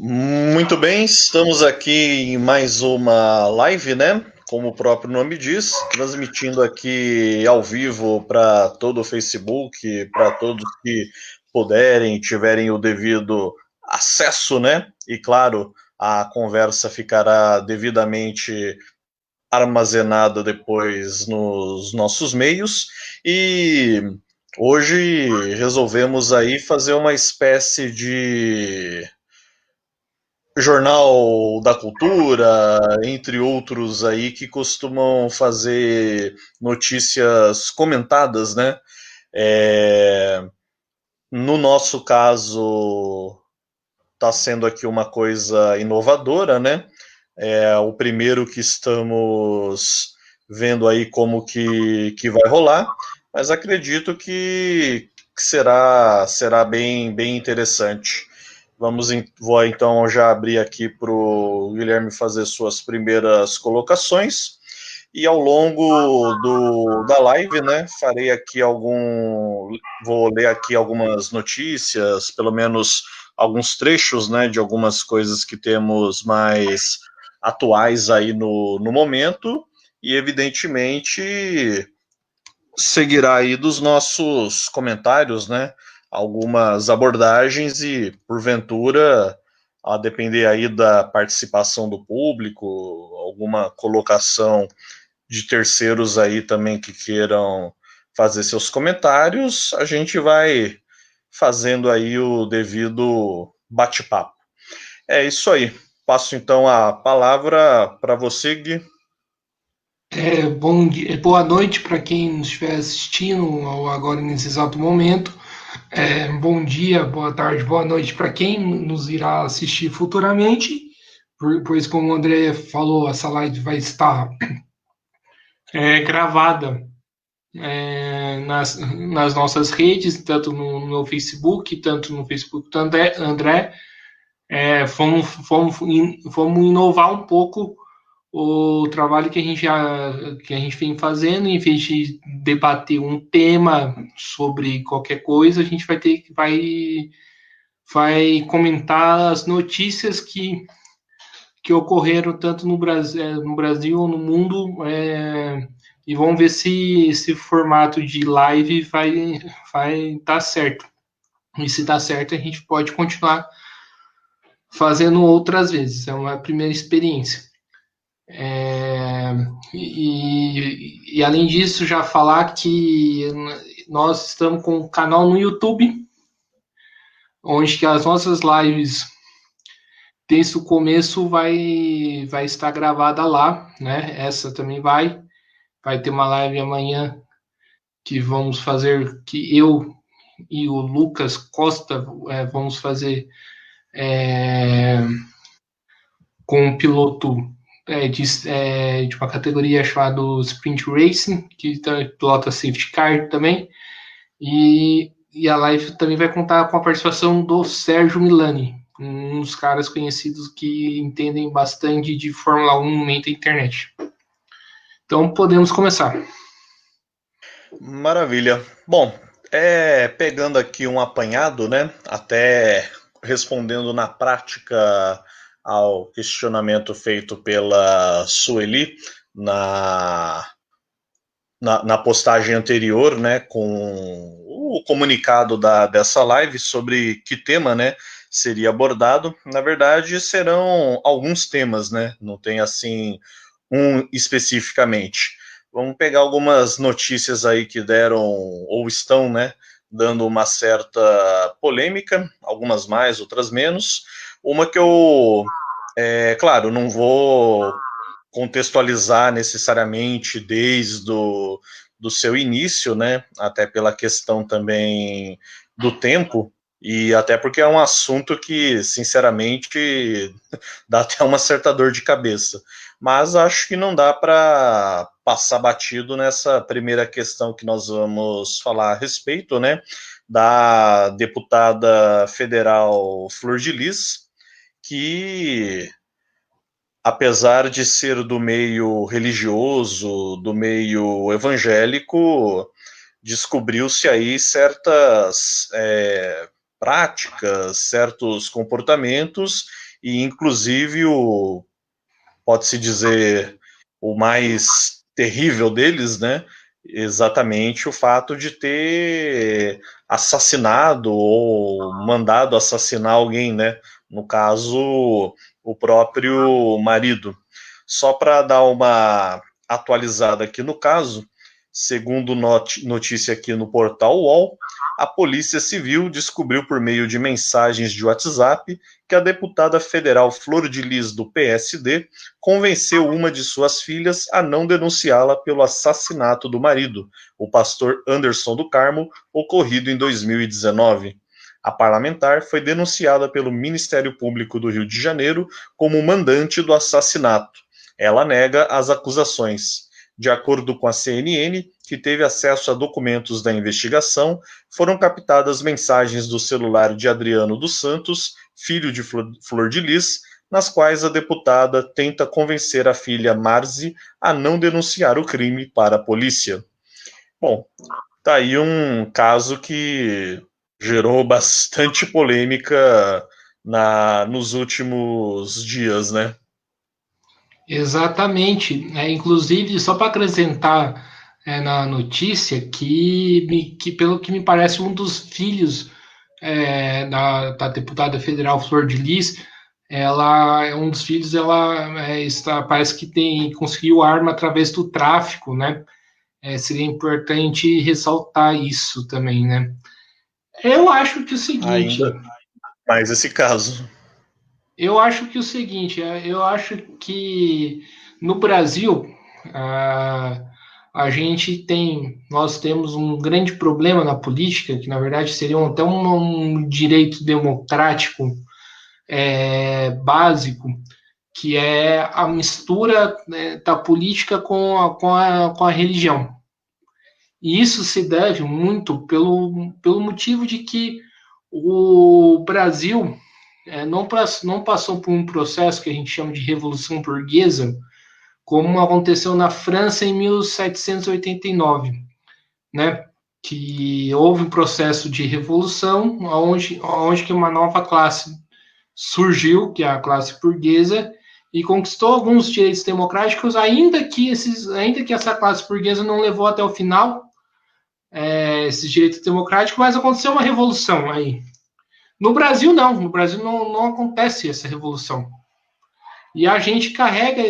Muito bem, estamos aqui em mais uma live, né? Como o próprio nome diz, transmitindo aqui ao vivo para todo o Facebook, para todos que puderem, tiverem o devido acesso, né? E claro, a conversa ficará devidamente armazenada depois nos nossos meios. E hoje resolvemos aí fazer uma espécie de Jornal da Cultura, entre outros aí que costumam fazer notícias comentadas, né? É, no nosso caso, está sendo aqui uma coisa inovadora, né? É o primeiro que estamos vendo aí como que vai rolar, mas acredito que será bem interessante. Vou então já abrir aqui para o Guilherme fazer suas primeiras colocações. E ao longo da live, né, farei aqui vou ler aqui algumas notícias, pelo menos alguns trechos, né, de algumas coisas que temos mais atuais aí no momento, e evidentemente seguirá aí dos nossos comentários, né, algumas abordagens e, porventura, a depender aí da participação do público, alguma colocação de terceiros aí também que queiram fazer seus comentários, a gente vai fazendo aí o devido bate-papo. É isso aí. Passo então a palavra para você, Gui. Bom dia, boa noite para quem nos estiver assistindo agora nesse exato momento. Bom dia, boa tarde, boa noite para quem nos irá assistir futuramente. Pois, como o André falou, essa live vai estar gravada nas nossas redes, tanto no meu Facebook, tanto no Facebook do André. Fomos inovar um pouco o trabalho que a gente vem fazendo, em vez de debater um tema sobre qualquer coisa, a gente vai comentar as notícias que ocorreram tanto no Brasil ou no mundo, e vamos ver se esse formato de live vai dar certo. E se dá certo, a gente pode continuar fazendo outras vezes. É uma primeira experiência. É, e além disso, já falar que nós estamos com um canal no YouTube, onde que as nossas lives, desde o começo, vai estar gravada lá, né? Essa também vai ter uma live amanhã que vamos fazer, que eu e o Lucas Costa vamos fazer é, com um piloto de uma categoria chamada Sprint Racing, que pilota safety car também. E a live também vai contar com a participação do Sérgio Milani, um dos caras conhecidos que entendem bastante de Fórmula 1 no meio da internet. Então podemos começar. Maravilha. Bom, pegando aqui um apanhado, né? Até respondendo na prática ao questionamento feito pela Sueli na, na postagem anterior, né? Com o comunicado dessa live sobre que tema, né? Seria abordado. Na verdade, serão alguns temas, né? Não tem assim um especificamente. Vamos pegar algumas notícias aí que deram ou estão, né, dando uma certa polêmica, algumas mais, outras menos. Uma que claro, não vou contextualizar necessariamente desde do seu início, né, até pela questão também do tempo, e até porque é um assunto que, sinceramente, dá até uma certa dor de cabeça. Mas acho que não dá para passar batido nessa primeira questão que nós vamos falar a respeito, né? Da deputada federal Flor de Lis, que, apesar de ser do meio religioso, do meio evangélico, descobriu-se aí certas práticas, certos comportamentos e inclusive pode-se dizer, o mais terrível deles, né? Exatamente o fato de ter assassinado ou mandado assassinar alguém, né? No caso, o próprio marido. Só para dar uma atualizada aqui no caso, segundo notícia aqui no portal UOL, a Polícia Civil descobriu por meio de mensagens de WhatsApp que a deputada federal Flor de Lis, do PSD, convenceu uma de suas filhas a não denunciá-la pelo assassinato do marido, o pastor Anderson do Carmo, ocorrido em 2019. A parlamentar foi denunciada pelo Ministério Público do Rio de Janeiro como mandante do assassinato. Ela nega as acusações. De acordo com a CNN, que teve acesso a documentos da investigação, foram captadas mensagens do celular de Adriano dos Santos, filho de Flor de Lis, nas quais a deputada tenta convencer a filha Marzi a não denunciar o crime para a polícia. Bom, tá aí um caso que gerou bastante polêmica nos últimos dias, né? Exatamente. Inclusive, só para acrescentar na notícia, que, pelo que me parece, um dos filhos da deputada federal Flor de Lis, ela é um dos filhos, parece que conseguiu arma através do tráfico, né? Seria importante ressaltar isso também, né? Eu acho que o seguinte. Ainda mais esse caso. Eu acho que o seguinte, eu acho que no Brasil nós temos um grande problema na política, que na verdade seria até um direito democrático básico, que é a mistura, né, da política com a religião. E isso se deve muito pelo motivo de que o Brasil não passou por um processo que a gente chama de Revolução Burguesa, como aconteceu na França em 1789, né? Que houve um processo de revolução, onde que uma nova classe surgiu, que é a classe burguesa, e conquistou alguns direitos democráticos, ainda que essa classe burguesa não levou até o final esses direitos democráticos, mas aconteceu uma revolução aí. No Brasil, não. No Brasil não acontece essa revolução. E a gente carrega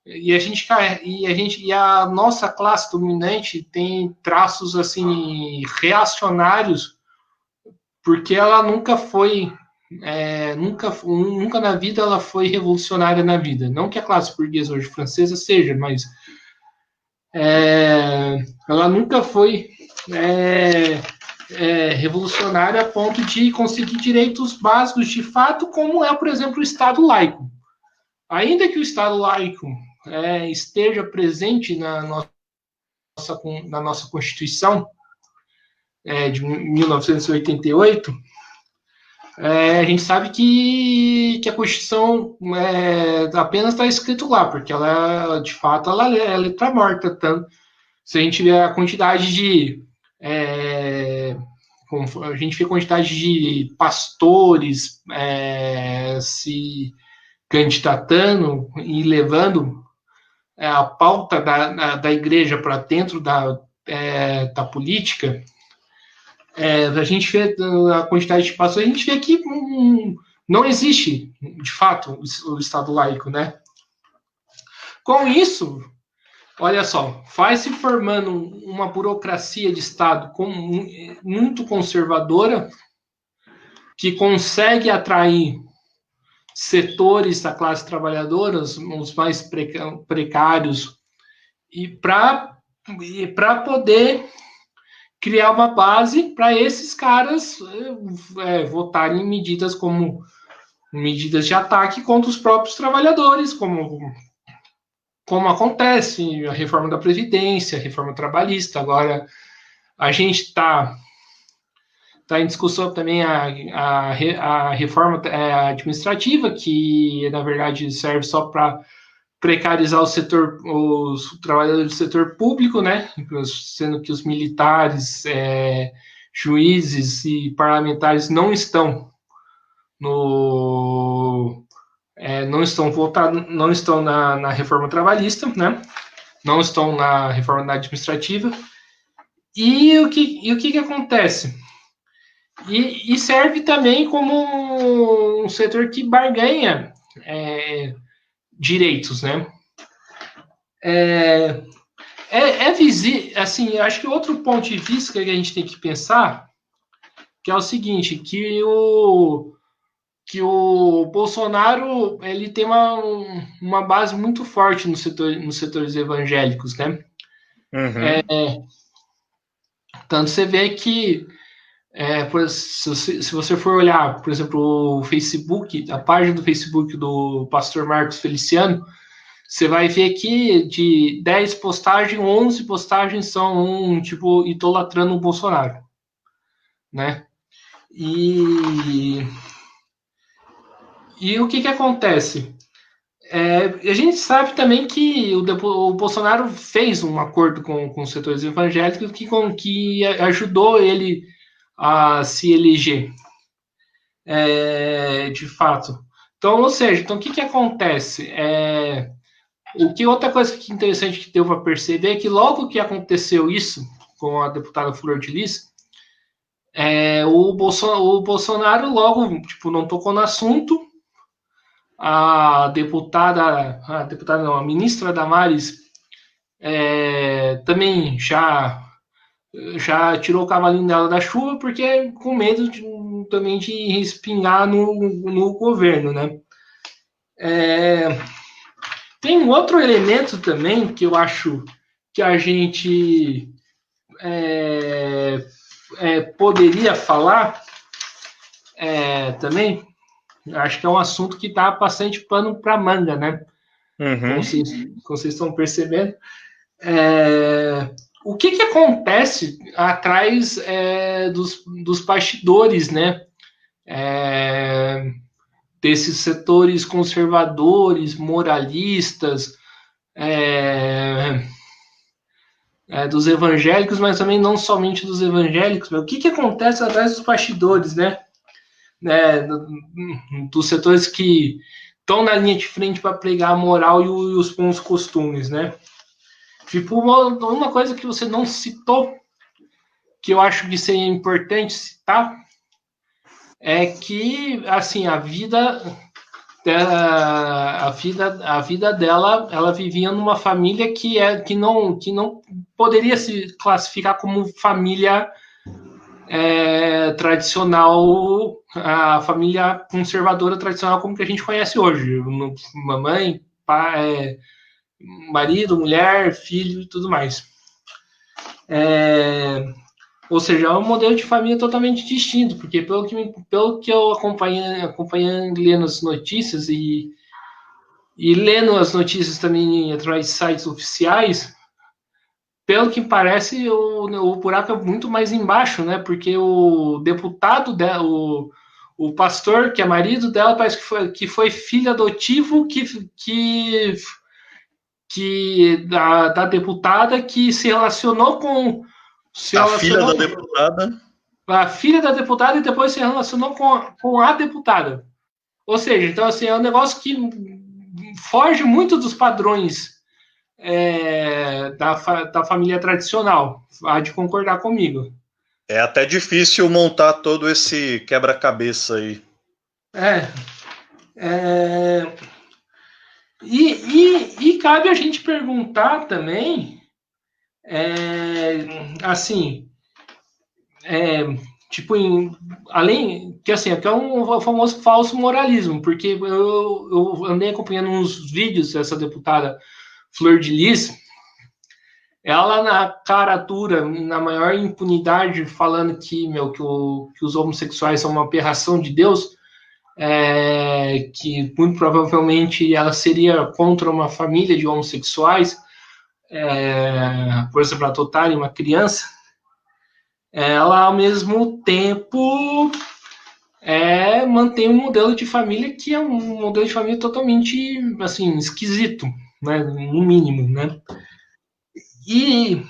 e a nossa classe dominante tem traços assim reacionários, porque ela nunca foi nunca na vida ela foi revolucionária na vida. Não que a classe burguesa hoje francesa seja, mas ela nunca foi revolucionária a ponto de conseguir direitos básicos de fato, como é, por exemplo, o Estado laico. Ainda que o Estado laico esteja presente na nossa Constituição de 1988, a gente sabe que a Constituição apenas está escrito lá, porque ela, de fato, ela é letra morta. Tanto, se a gente vê a quantidade de pastores se candidatando e levando a pauta da igreja para dentro da política, a gente vê a quantidade de pastores, a gente vê que não existe, de fato, o Estado laico, né? Com isso, olha só, vai se formando uma burocracia de Estado muito conservadora, que consegue atrair setores da classe trabalhadora, os mais precários, e para poder criar uma base para esses caras votarem em medidas como medidas de ataque contra os próprios trabalhadores, como acontece a reforma da Previdência, a reforma trabalhista. Agora, a gente está em discussão também a reforma administrativa, que, na verdade, serve só para precarizar os trabalhadores do setor público, né? Sendo que os militares, juízes e parlamentares não estão não estão na reforma trabalhista, né? Não estão na reforma administrativa. E o que acontece? E serve também como um setor que barganha direitos, né? Visível, assim, eu acho que outro ponto de vista que a gente tem que pensar, que é o seguinte, que o Bolsonaro ele tem uma base muito forte nos setores evangélicos, né? Uhum. Tanto você vê que se você for olhar, por exemplo, o Facebook, a página do Facebook do pastor Marcos Feliciano, você vai ver que de 10 postagens, 11 postagens são, tipo, idolatrando o Bolsonaro, né? E o que acontece? A gente sabe também que o Bolsonaro fez um acordo com os setores evangélicos que ajudou ele a se eleger, de fato. Então, ou seja, então, o que acontece? Outra coisa que interessante que deu para perceber é que logo que aconteceu isso com a deputada Flor de Lis, o Bolsonaro logo tipo, não tocou no assunto. A ministra Damares também já tirou o cavalinho dela da chuva, porque com medo também de respingar no governo, né? Tem um outro elemento também que eu acho que a gente poderia falar também. Acho que é um assunto que dá bastante pano para manga, né? Uhum. Como vocês estão percebendo. O que acontece atrás dos bastidores, né? Desses setores conservadores, moralistas, dos evangélicos, mas também não somente dos evangélicos. O que acontece atrás dos bastidores, né? Dos setores que estão na linha de frente para pregar a moral e os bons costumes, né? Tipo, uma coisa que você não citou, que eu acho que seria importante citar, é que, assim, a vida dela, ela vivia numa família que não poderia se classificar como família tradicional, a família conservadora tradicional como que a gente conhece hoje, mamãe, pai, marido, mulher, filho e tudo mais. Ou seja, é um modelo de família totalmente distinto, porque pelo que eu acompanhando, lendo as notícias e lendo as notícias também através de sites oficiais, pelo que parece, o buraco é muito mais embaixo, né? Porque o deputado dela, o pastor, que é marido dela, parece que foi filho adotivo da deputada que se relacionou com. A filha da deputada. A filha da deputada e depois se relacionou com a deputada. Ou seja, então assim, é um negócio que foge muito dos padrões da família tradicional. Há de concordar comigo. É até difícil montar todo esse quebra-cabeça aí. E cabe a gente perguntar também, assim, tipo, além que assim, que é um famoso falso moralismo, porque eu andei acompanhando uns vídeos dessa deputada Flor de Lis, ela na cara dura, na maior impunidade, falando que os homossexuais são uma aberração de Deus, que muito provavelmente ela seria contra uma família de homossexuais, por exemplo, adotarem uma criança. Ela, ao mesmo tempo, mantém um modelo de família que é um modelo de família totalmente, assim, esquisito, né, no mínimo, né? E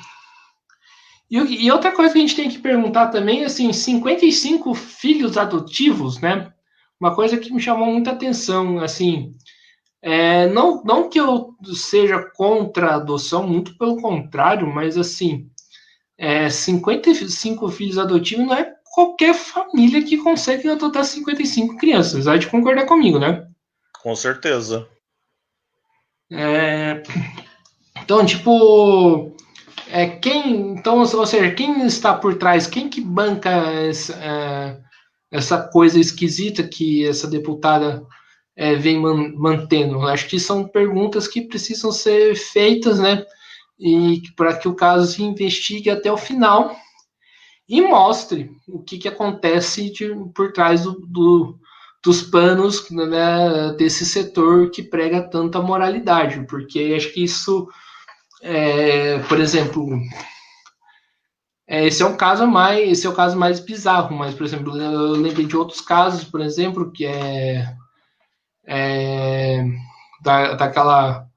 outra coisa que a gente tem que perguntar também, assim, 55 filhos adotivos, né? uma coisa que me chamou muita atenção, assim, não que eu seja contra a adoção, muito pelo contrário, mas assim, 55 filhos adotivos não é qualquer família que consegue adotar 55 crianças. Há de concordar comigo, né? Com certeza. É, então, tipo, então, ou seja, quem está por trás, quem que banca essa coisa esquisita que essa deputada vem mantendo? Acho que são perguntas que precisam ser feitas, né? E para que o caso se investigue até o final e mostre o que acontece por trás dos panos, né, desse setor que prega tanta moralidade, porque acho que isso, por exemplo, esse é o caso mais bizarro, mas, por exemplo, eu lembrei de outros casos, por exemplo, que é daquela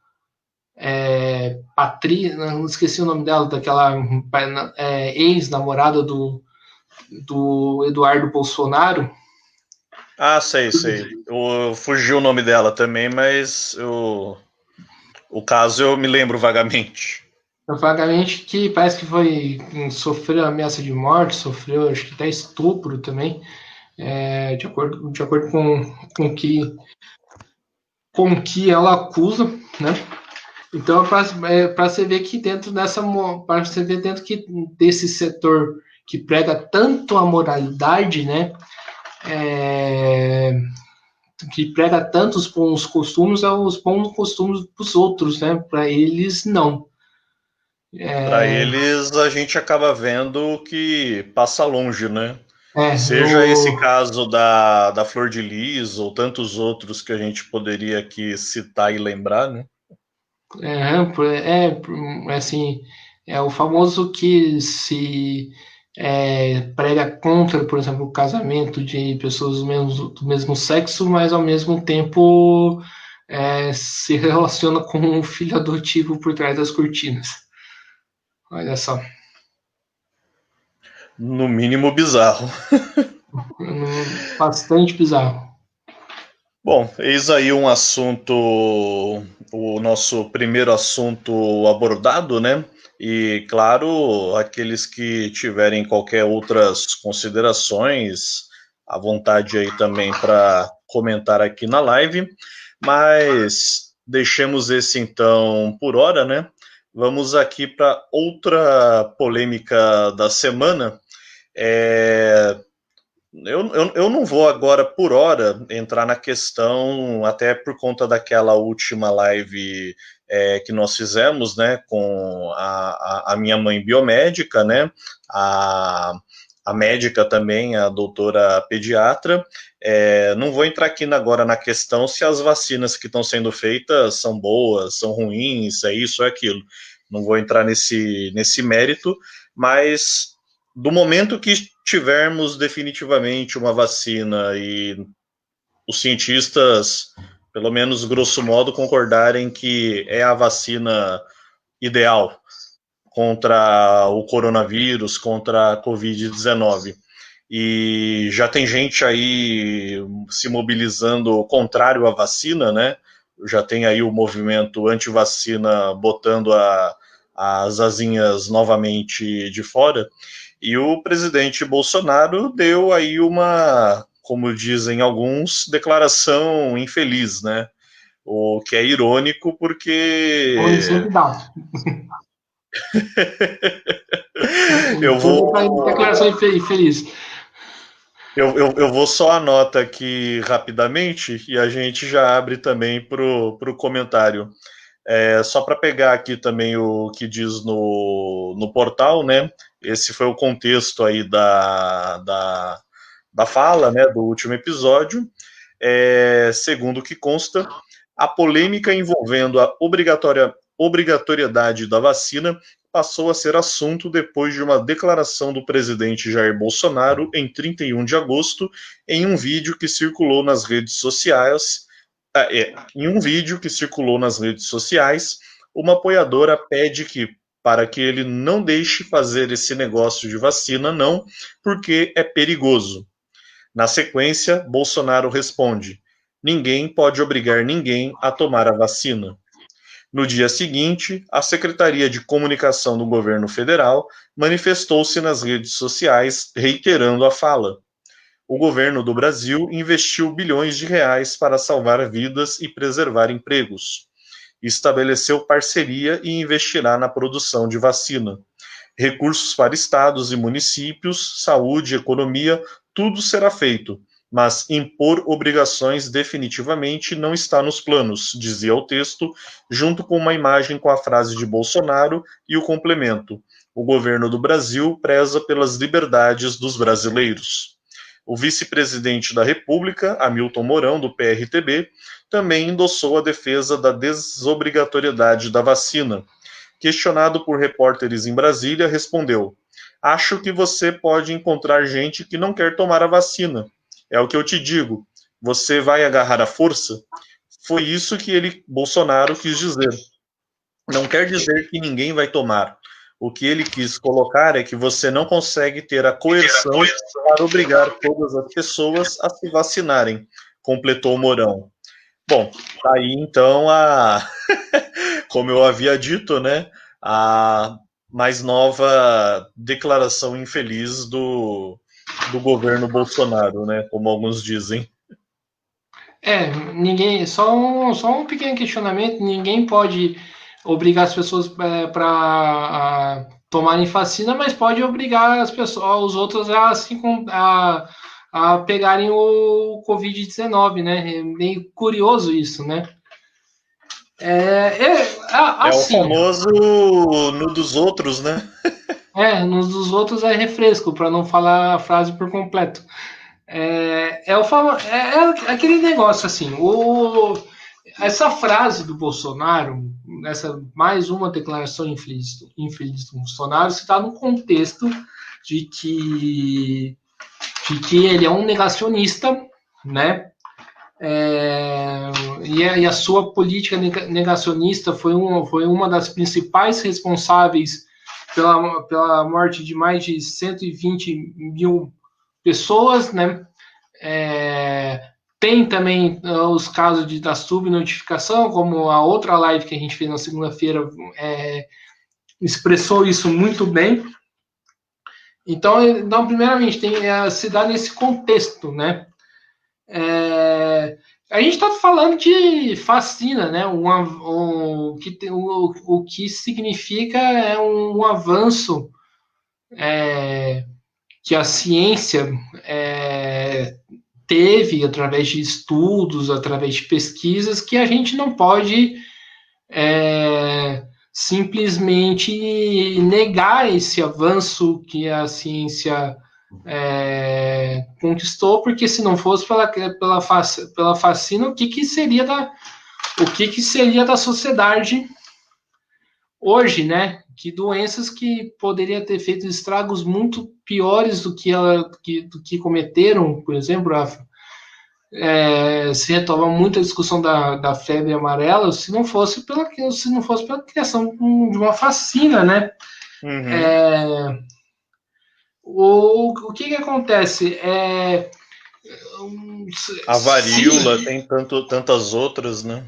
Patrícia, não esqueci o nome dela, daquela ex-namorada do Eduardo Bolsonaro. Ah, sei, sei. Eu fugi o nome dela também, mas o caso eu me lembro vagamente. Vagamente, que parece que sofreu ameaça de morte, sofreu acho que até estupro também, de acordo com que ela acusa, né? Então, para você ver que para você ver dentro desse setor que prega tanto a moralidade, né? Que prega tanto os bons costumes, os bons costumes dos outros, né? Para eles, não. Para eles, a gente acaba vendo que passa longe, né? É, Seja esse o, caso da Flor de Lis ou tantos outros que a gente poderia aqui citar e lembrar, né? assim, é o famoso que se prega contra, por exemplo, o casamento de pessoas do mesmo sexo, mas ao mesmo tempo se relaciona com um filho adotivo por trás das cortinas. Olha só, No mínimo bizarro. bastante bizarro. Bom, eis aí um assunto, o nosso primeiro assunto abordado, né? E claro, aqueles que tiverem qualquer outras considerações, à vontade aí também para comentar aqui na live, mas deixemos esse então por hora, né? Vamos aqui para outra polêmica da semana. É, eu não vou agora, por hora, entrar na questão, até por conta daquela última live que nós fizemos, né, com a minha mãe biomédica, né, a médica também, a doutora pediatra. Não vou entrar aqui agora na questão se as vacinas que estão sendo feitas são boas, são ruins, é isso, é aquilo. Não vou entrar nesse mérito, mas do momento que tivermos definitivamente uma vacina e os cientistas, pelo menos grosso modo, concordarem que é a vacina ideal contra o coronavírus, contra a Covid-19. E já tem gente aí se mobilizando contrário à vacina, né? Já tem aí o movimento anti-vacina botando as asinhas novamente de fora. E o presidente Bolsonaro deu aí uma, como dizem alguns, declaração infeliz, né? O que é irônico Como ele porque sempre dá. eu Toda vou declaração infeliz. eu vou só a nota aqui rapidamente e a gente já abre também para o comentário. Só para pegar aqui também o que diz no portal, né? Esse foi o contexto aí da fala, né, do último episódio. Segundo o que consta, a polêmica envolvendo a obrigatoriedade da vacina passou a ser assunto depois de uma declaração do presidente Jair Bolsonaro em 31 de agosto, em um vídeo que circulou nas redes sociais. Em um vídeo que circulou nas redes sociais, uma apoiadora pede para que ele não deixe fazer esse negócio de vacina, não, porque é perigoso. Na sequência, Bolsonaro responde: ninguém pode obrigar ninguém a tomar a vacina. No dia seguinte, a Secretaria de Comunicação do Governo Federal manifestou-se nas redes sociais reiterando a fala. O governo do Brasil investiu bilhões de reais para salvar vidas e preservar empregos. Estabeleceu parceria e investirá na produção de vacina. Recursos para estados e municípios, saúde, economia, tudo será feito, mas impor obrigações definitivamente não está nos planos, dizia o texto, junto com uma imagem com a frase de Bolsonaro e o complemento: o governo do Brasil preza pelas liberdades dos brasileiros. O vice-presidente da República, Hamilton Mourão, do PRTB, também endossou a defesa da desobrigatoriedade da vacina. Questionado por repórteres em Brasília, respondeu: acho que você pode encontrar gente que não quer tomar a vacina. É o que eu te digo. Você vai agarrar a força? Foi isso que Bolsonaro, quis dizer. Não quer dizer que ninguém vai tomar. O que ele quis colocar é que você não consegue ter a coerção para obrigar todas as pessoas a se vacinarem, completou Mourão. Bom, aí então como eu havia dito, né, a mais nova declaração infeliz do governo Bolsonaro, né, como alguns dizem. Só um pequeno questionamento, ninguém pode obrigar as pessoas para tomarem vacina, mas pode obrigar as pessoas, os outros a pegarem o Covid-19, né? É meio curioso isso, né? Assim, o famoso no dos outros, né? Nos dos outros é refresco, para não falar a frase por completo. É aquele negócio assim, essa frase do Bolsonaro, essa mais uma declaração infeliz do Bolsonaro, está no contexto de que ele é um negacionista, né? E a sua política negacionista foi uma das principais responsáveis pela morte de mais de 120 mil pessoas, né? Tem também os casos da subnotificação, como a outra live que a gente fez na segunda-feira expressou isso muito bem. Então primeiramente, se dá nesse contexto, né? A gente está falando de vacina, né? O que significa é um avanço que a ciência teve através de estudos, através de pesquisas, que a gente não pode simplesmente negar esse avanço que a ciência conquistou, porque se não fosse pela vacina, o que seria da sociedade hoje, né? Que doenças que poderiam ter feito estragos muito piores do que cometeram, por exemplo, se retoma muito a discussão da febre amarela, se não fosse pela criação de uma vacina, né? Uhum. O que acontece? A varíola, tem tantas outras, né?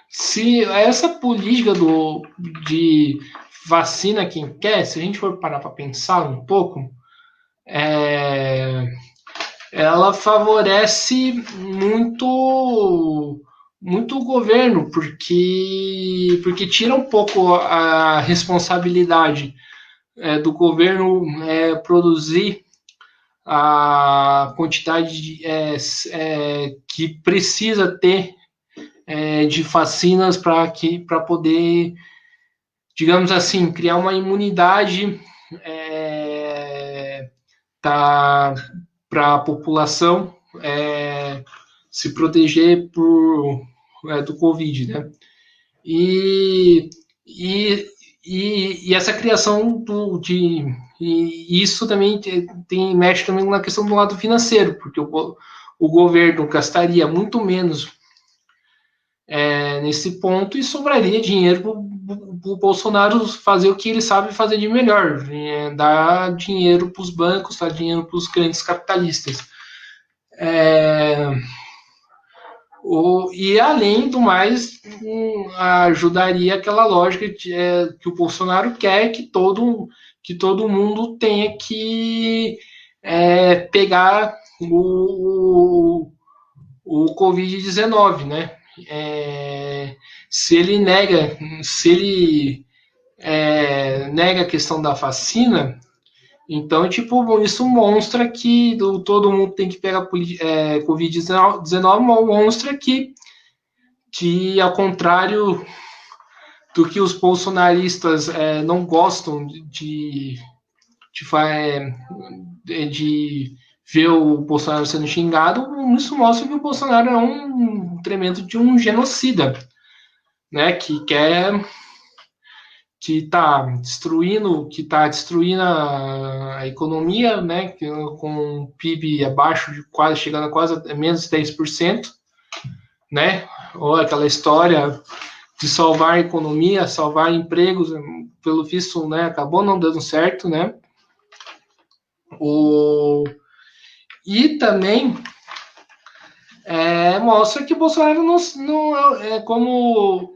Se essa política de vacina quem quer, se a gente for parar para pensar um pouco, ela favorece muito o governo, porque tira um pouco a responsabilidade do governo produzir a quantidade que precisa ter de vacinas para poder, digamos assim, criar uma imunidade para a população se proteger do Covid, né? E essa criação e isso também mexe também na questão do lado financeiro, porque o governo gastaria muito menos nesse ponto, e sobraria dinheiro para o Bolsonaro fazer o que ele sabe fazer de melhor, dar dinheiro para os bancos, dar dinheiro para os grandes capitalistas. E além do mais, ajudaria aquela lógica que o Bolsonaro quer que todo mundo tenha que pegar o Covid-19, né? Se ele nega a questão da vacina, então, tipo, isso mostra que todo mundo tem que pegar Covid-19, mostra que, ao contrário do que os bolsonaristas não gostam de ver o Bolsonaro sendo xingado, isso mostra que o Bolsonaro é um tremendo de um genocida, né? Que está destruindo a economia, né? Com o PIB abaixo de quase, chegando a quase menos de 10%, né? Ou aquela história de salvar a economia, salvar empregos, pelo visto, né? Acabou não dando certo, né? E também mostra que o Bolsonaro não é como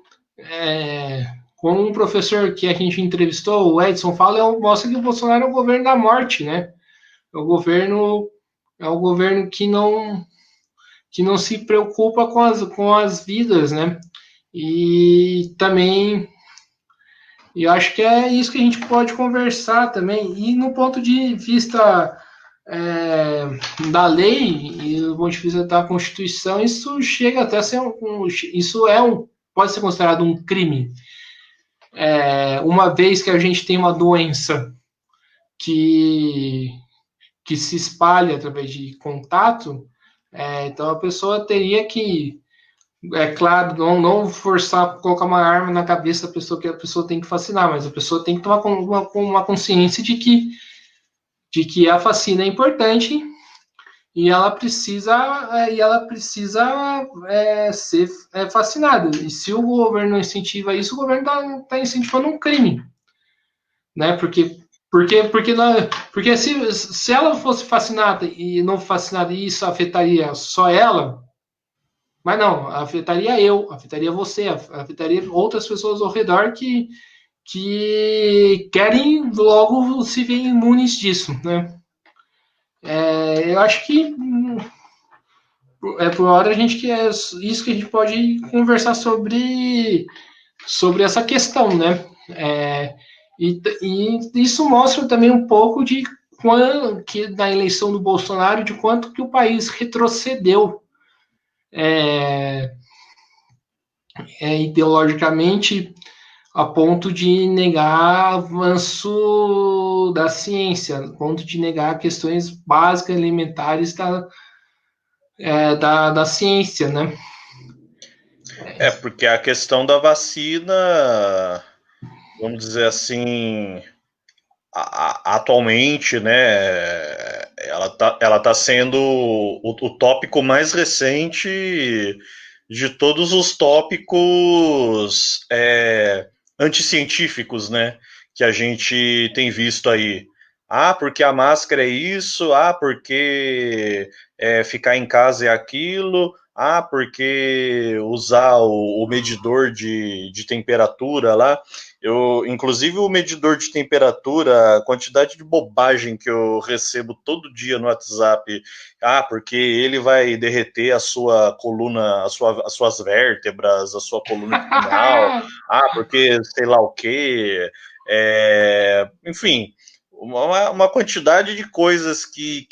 um professor que a gente entrevistou, o Edson fala, mostra que o Bolsonaro é o governo da morte, né? É o governo que não se preocupa com as vidas, né? E também eu acho que é isso que a gente pode conversar também. E no ponto de vista da lei e do ponto de vista da Constituição, isso chega até a ser pode ser considerado um crime. Uma vez que a gente tem uma doença que se espalha através de contato, então a pessoa teria que, claro, não forçar, colocar uma arma na cabeça da pessoa que a pessoa tem que vacinar, mas a pessoa tem que tomar uma consciência de que a vacina é importante e ela precisa ser vacinada. E se o governo não incentiva isso, o governo está incentivando um crime, né? Porque se ela fosse vacinada e não vacinada, isso afetaria só ela, mas não, afetaria eu, afetaria você, afetaria outras pessoas ao redor que querem logo se ver imunes disso, né? Eu acho que por hora a gente que é isso que a gente pode conversar sobre essa questão, né? E isso mostra também um pouco de que na eleição do Bolsonaro, de quanto que o país retrocedeu ideologicamente, a ponto de negar avanço da ciência, a ponto de negar questões básicas, elementares da ciência, né? Porque a questão da vacina, vamos dizer assim, atualmente, né, ela tá sendo o tópico mais recente de todos os tópicos anticientíficos, né, que a gente tem visto aí. Porque a máscara é isso, porque ficar em casa é aquilo, porque usar o medidor de temperatura lá. Inclusive o medidor de temperatura, a quantidade de bobagem que eu recebo todo dia no WhatsApp, porque ele vai derreter a sua coluna, as suas vértebras, a sua coluna espinhal, porque sei lá o quê, enfim, uma quantidade de coisas que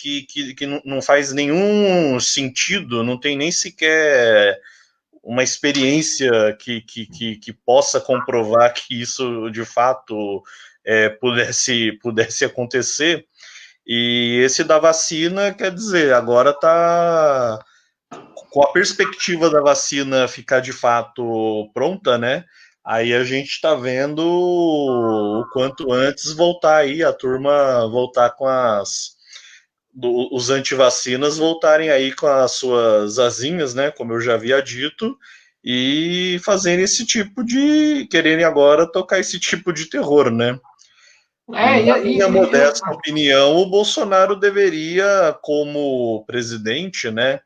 não faz nenhum sentido, não tem nem sequer uma experiência que possa comprovar que isso de fato pudesse acontecer. E esse da vacina, quer dizer, agora está com a perspectiva da vacina ficar de fato pronta, né? Aí a gente está vendo o quanto antes voltar aí, a turma voltar com os antivacinas voltarem aí com as suas asinhas, né? Como eu já havia dito, e fazerem esse tipo de... quererem agora tocar esse tipo de terror, né? É, Na minha modesta opinião, o Bolsonaro deveria, como presidente, né?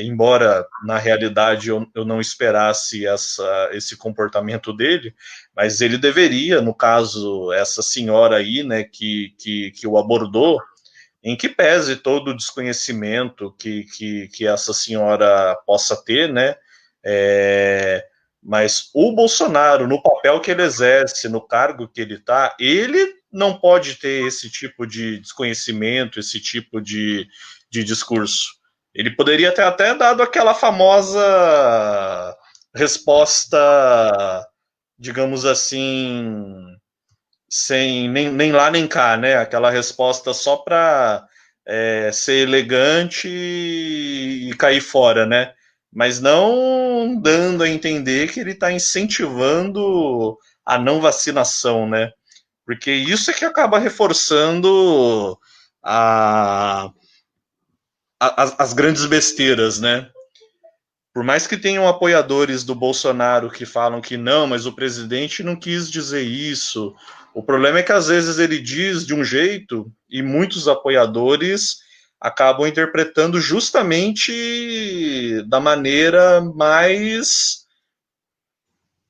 Embora na realidade eu não esperasse esse comportamento dele, mas ele deveria, no caso, essa senhora aí, né, que o abordou, em que pese todo o desconhecimento que essa senhora possa ter, né? Mas o Bolsonaro, no papel que ele exerce, no cargo que ele está, ele não pode ter esse tipo de desconhecimento, esse tipo de discurso. Ele poderia ter até dado aquela famosa resposta, digamos assim, sem nem lá nem cá, né? Aquela resposta só para ser elegante e cair fora, né? Mas não dando a entender que ele está incentivando a não vacinação, né? Porque isso é que acaba reforçando as grandes besteiras, né? Por mais que tenham apoiadores do Bolsonaro que falam que não, mas o presidente não quis dizer isso. O problema é que às vezes ele diz de um jeito e muitos apoiadores acabam interpretando justamente da maneira mais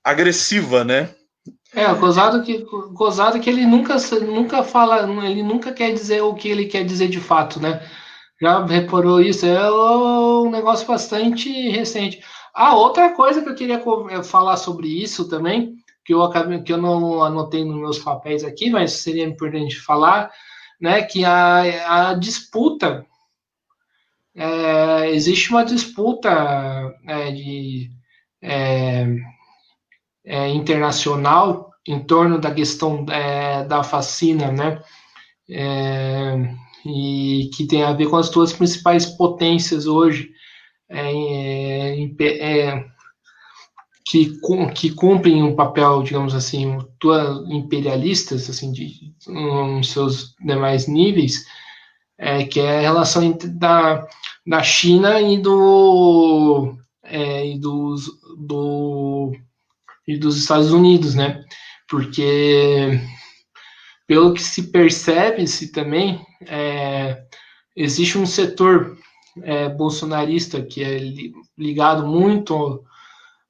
agressiva, né? gozado que ele nunca fala, ele nunca quer dizer o que ele quer dizer de fato, né? Já reparou isso? É um negócio bastante recente. Outra coisa que eu queria falar sobre isso também, que eu não anotei nos meus papéis aqui, mas seria importante falar, né? Que a disputa, existe uma disputa é, internacional em torno da questão da vacina, né? E que tem a ver com as duas principais potências hoje, que cumprem um papel, digamos assim, imperialistas, assim, nos seus demais níveis, que é a relação da China e dos Estados Unidos, né? Porque, pelo que se percebe-se também, existe um setor bolsonarista que é ligado muito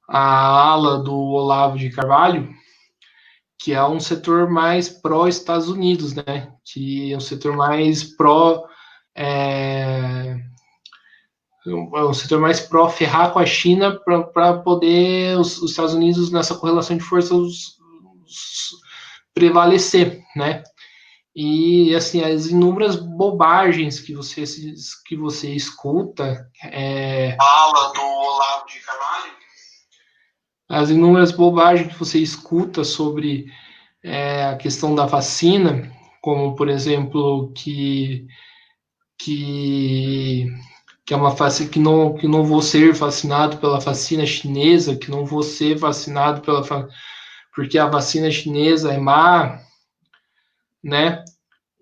à ala do Olavo de Carvalho, que é um setor mais pró-Estados Unidos, né? Que é um setor mais pró... É, um setor mais pró-ferrar com a China para poder os Estados Unidos, nessa correlação de forças, prevalecer, né? E, assim, as inúmeras bobagens que você escuta... Fala do Olavo de Carvalho? As inúmeras bobagens que você escuta sobre a questão da vacina, como, por exemplo, que, que é uma vacina que não vou ser vacinado pela vacina chinesa, que não vou ser vacinado porque a vacina chinesa é má, né?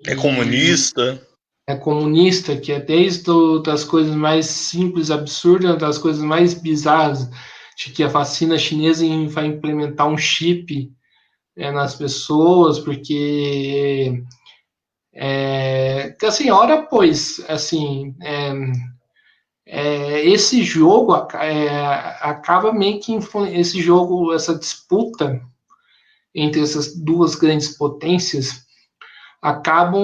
É E comunista? é comunista, que é desde das coisas mais simples, absurdas, das coisas mais bizarras, de que a vacina chinesa vai implementar um chip nas pessoas, porque assim, ora pois, assim, esse jogo acaba meio que esse jogo, essa disputa entre essas duas grandes potências acaba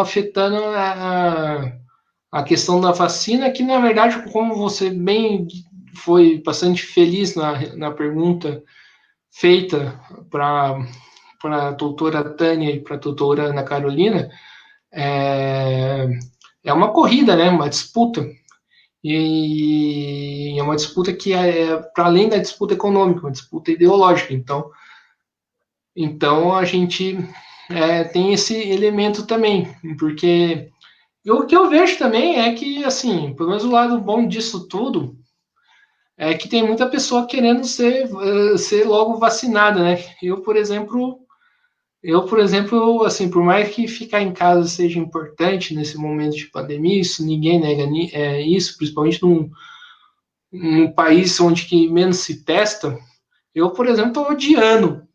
afetando a questão da vacina, que na verdade, como você bem foi bastante feliz na pergunta feita para a doutora Tânia e para a doutora Ana Carolina, é uma corrida, né? Uma disputa. E é uma disputa que para além da disputa econômica, uma disputa ideológica. Então a gente tem esse elemento também, porque o que eu vejo também é que, assim, pelo menos o lado bom disso tudo é que tem muita pessoa querendo ser logo vacinada, né? Eu, por exemplo, assim, por mais que ficar em casa seja importante nesse momento de pandemia, isso ninguém nega isso, principalmente num país onde que menos se testa, eu, por exemplo, estou odiando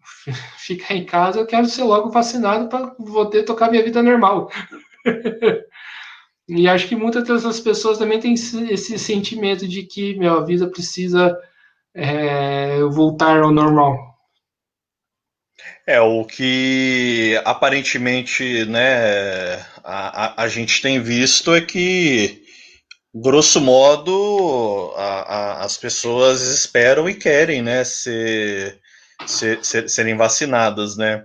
ficar em casa. Eu quero ser logo vacinado para poder tocar minha vida normal. E acho que muitas dessas pessoas também têm esse sentimento de que a vida precisa voltar ao normal. O que aparentemente, né, a gente tem visto é que, grosso modo, as pessoas esperam e querem, né, serem vacinadas, né?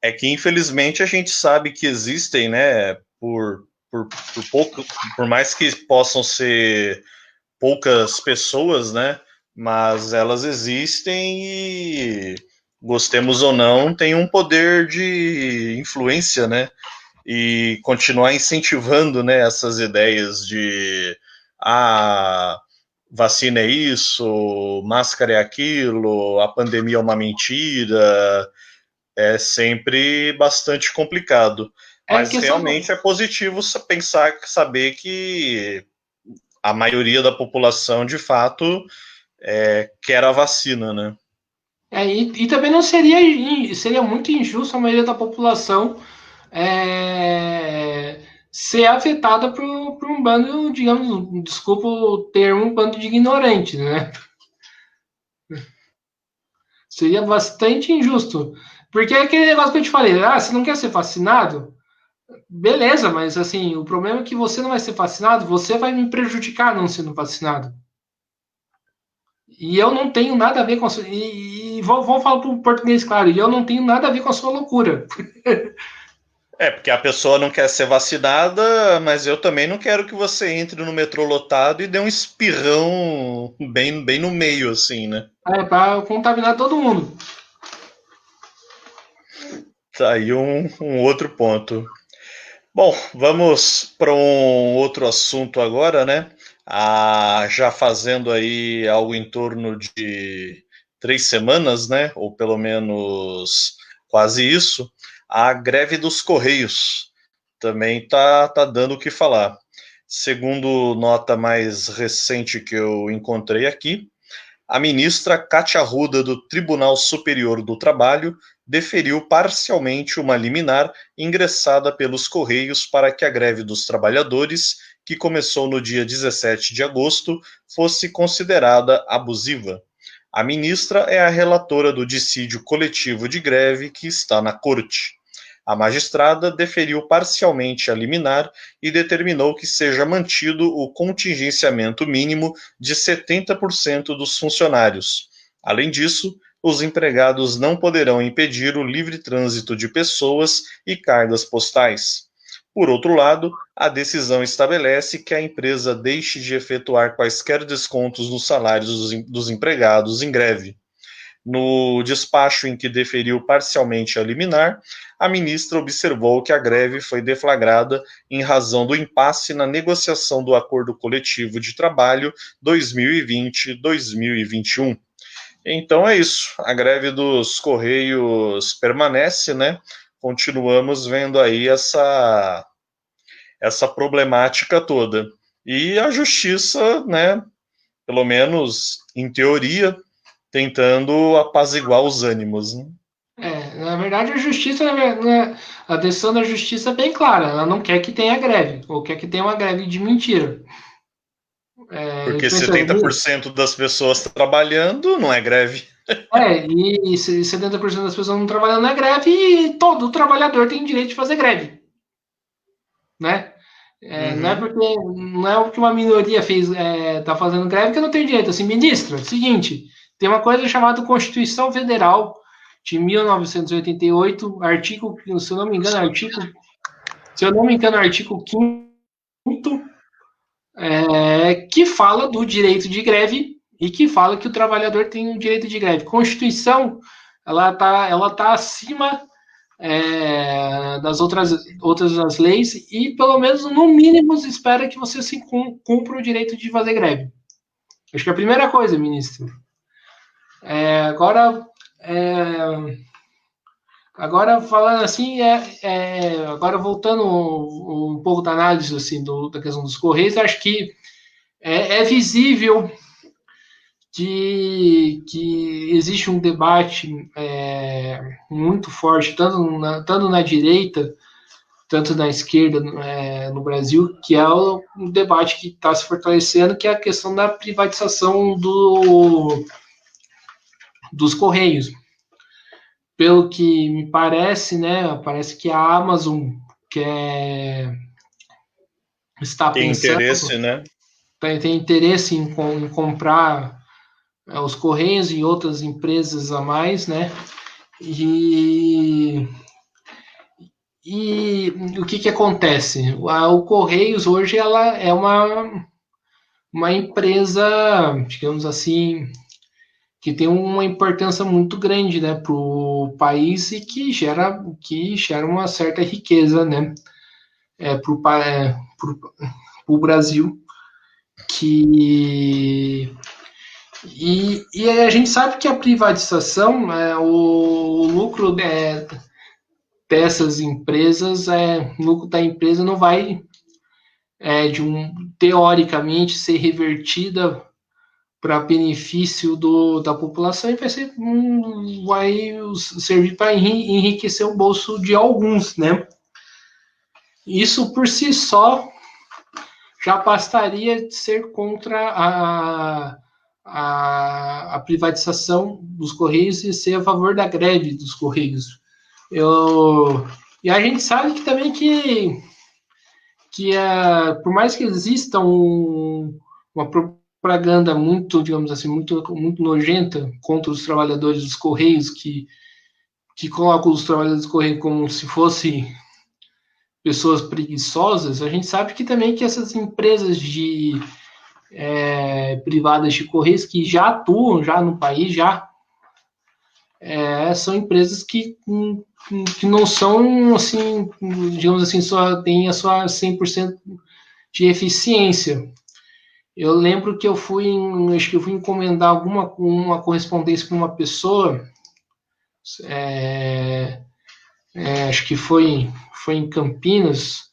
É que, infelizmente, a gente sabe que existem, né, por pouco, por mais que possam ser poucas pessoas, né, mas elas existem e, gostemos ou não, tem um poder de influência, né, e continuar incentivando, né, essas ideias de vacina é isso, máscara é aquilo, a pandemia é uma mentira, é sempre bastante complicado. É Mas questão realmente é positivo pensar, saber que a maioria da população, de fato, quer a vacina, né? e também não seria muito injusto a maioria da população ser afetada por um bando, digamos, desculpa o termo, um bando de ignorantes, né? Seria bastante injusto. Porque é aquele negócio que eu te falei, você não quer ser vacinado? Beleza, mas assim, o problema é que você não vai ser vacinado, você vai me prejudicar não sendo vacinado. E eu não tenho nada a ver com a sua. E vou falar para o português claro, e eu não tenho nada a ver com a sua loucura. Porque a pessoa não quer ser vacinada, mas eu também não quero que você entre no metrô lotado e dê um espirrão bem no meio, assim, né? Para contaminar todo mundo. Tá aí um outro ponto. Bom, vamos para um outro assunto agora, né? Já fazendo aí algo em torno de 3 semanas, né? Ou pelo menos quase isso, a greve dos Correios também tá dando o que falar. Segundo nota mais recente que eu encontrei aqui, a ministra Cátia Arruda, do Tribunal Superior do Trabalho, deferiu parcialmente uma liminar ingressada pelos Correios para que a greve dos trabalhadores, que começou no dia 17 de agosto, fosse considerada abusiva. A ministra é a relatora do dissídio coletivo de greve que está na corte. A magistrada deferiu parcialmente a liminar e determinou que seja mantido o contingenciamento mínimo de 70% dos funcionários. Além disso, os empregados não poderão impedir o livre trânsito de pessoas e cargas postais. Por outro lado, a decisão estabelece que a empresa deixe de efetuar quaisquer descontos nos salários dos empregados em greve. No despacho em que deferiu parcialmente a liminar, a ministra observou que a greve foi deflagrada em razão do impasse na negociação do Acordo Coletivo de Trabalho 2020-2021. Então é isso, a greve dos Correios permanece, né? Continuamos vendo aí essa problemática toda. E a justiça, né, pelo menos em teoria, tentando apaziguar os ânimos. Né? Na verdade, a justiça, a decisão da justiça é bem clara. Ela não quer que tenha greve, ou quer que tenha uma greve de mentira. Porque Pensando 70% das pessoas trabalhando não é greve. e 70% das pessoas não trabalhando na greve e todo trabalhador tem direito de fazer greve. Né? Não é porque uma minoria tá fazendo greve que eu não tenho direito. Assim, ministro, é o seguinte, tem uma coisa chamada Constituição Federal de 1988, artigo, se eu não me engano, artigo 5º, que fala do direito de greve e que fala que o trabalhador tem o direito de greve. Constituição, ela tá acima das outras leis e, pelo menos, no mínimo, se espera que você se cumpra o direito de fazer greve. Acho que é a primeira coisa, ministro. Agora falando assim, agora voltando um pouco da análise assim, da questão dos Correios, acho que é visível que existe um debate muito forte, tanto na direita, tanto na esquerda no Brasil, que é um debate que está se fortalecendo, que é a questão da privatização dos Correios. Pelo que me parece, né, parece que a Amazon está Tem pensando, interesse, né? tem interesse em comprar os Correios e outras empresas a mais, né? E o que acontece? O Correios hoje ela é uma empresa, digamos assim, que tem uma importância muito grande, né, para o país e que gera uma certa riqueza, né, para o Brasil, e a gente sabe que a privatização, o lucro dessas empresas, o lucro da empresa não vai teoricamente ser revertida para benefício da população e vai servir para enriquecer o bolso de alguns, né? Isso por si só já bastaria de ser contra a privatização dos Correios e ser a favor da greve dos Correios. E a gente sabe que também por mais que exista uma propaganda muito, digamos assim, muito nojenta contra os trabalhadores dos Correios, que colocam os trabalhadores dos Correios como se fossem pessoas preguiçosas, a gente sabe que também que essas empresas privadas de Correios que já atuam já no país, são empresas que não são, assim, digamos assim, só tem a sua 100% de eficiência. Eu lembro que acho que eu fui encomendar uma correspondência com uma pessoa, acho que foi em Campinas,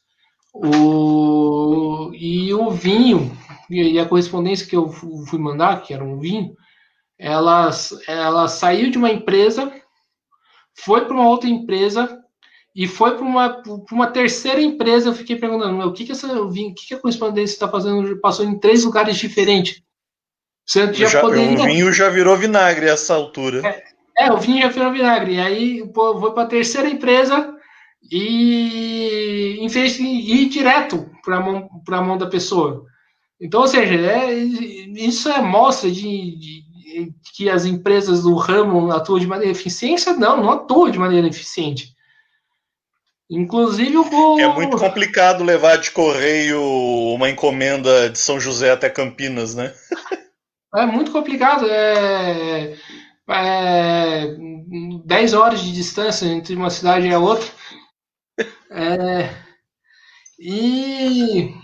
e o vinho, e a correspondência que eu fui mandar, que era um vinho, ela saiu de uma empresa, foi para uma outra empresa, e foi para uma terceira empresa. Eu fiquei perguntando, o que a correspondência está fazendo? Passou em 3 lugares diferentes. Você já poderia. O vinho já virou vinagre a essa altura. O vinho já virou vinagre. E aí foi para a terceira empresa e em vez de ir direto para a mão da pessoa. Então, ou seja, isso mostra que as empresas do ramo atuam de maneira eficiente? Não atuam de maneira eficiente. Inclusive, é muito complicado levar de correio uma encomenda de São José até Campinas, né? É muito complicado. 10 horas de distância entre uma cidade e a outra. E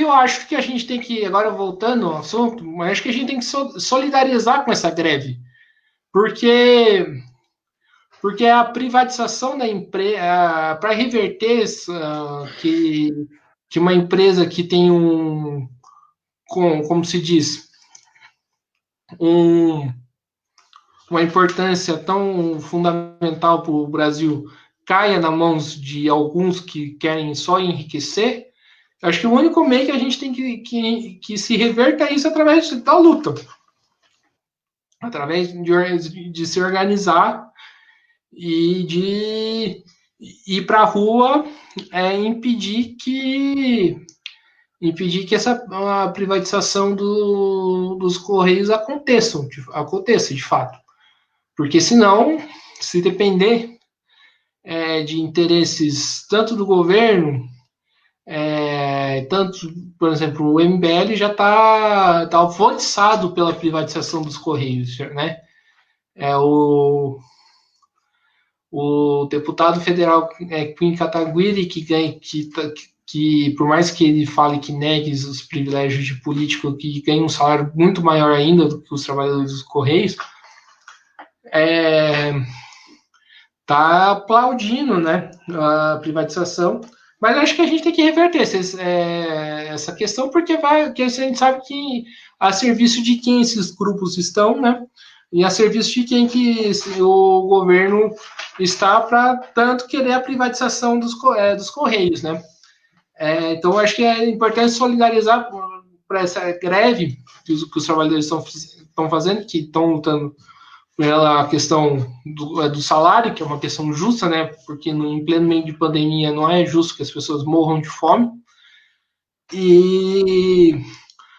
eu acho que a gente tem que, agora voltando ao assunto, mas acho que a gente tem que solidarizar com essa greve. Porque a privatização da empresa, para reverter que uma empresa que tem como se diz, uma importância tão fundamental para o Brasil caia nas mãos de alguns que querem só enriquecer, acho que o único meio que a gente tem que se reverta é isso através da luta. Através de se organizar e de ir para a rua impedir que a privatização dos Correios aconteça de fato. Porque senão, se depender de interesses tanto do governo, tanto, por exemplo, o MBL já está alvoroçado pela privatização dos Correios, né? O deputado federal Kim Kataguiri, que por mais que ele fale que negue os privilégios de político, que ganha um salário muito maior ainda do que os trabalhadores dos Correios, está aplaudindo, né, a privatização, Mas eu acho que a gente tem que reverter essa questão, porque a gente sabe que a serviço de quem esses grupos estão, né? E a serviço de quem que o governo está para tanto querer a privatização dos Correios, né? Então, eu acho que é importante solidarizar para essa greve que os trabalhadores estão fazendo, que estão lutando pela questão do salário, que é uma questão justa, né? Porque em pleno meio de pandemia não é justo que as pessoas morram de fome.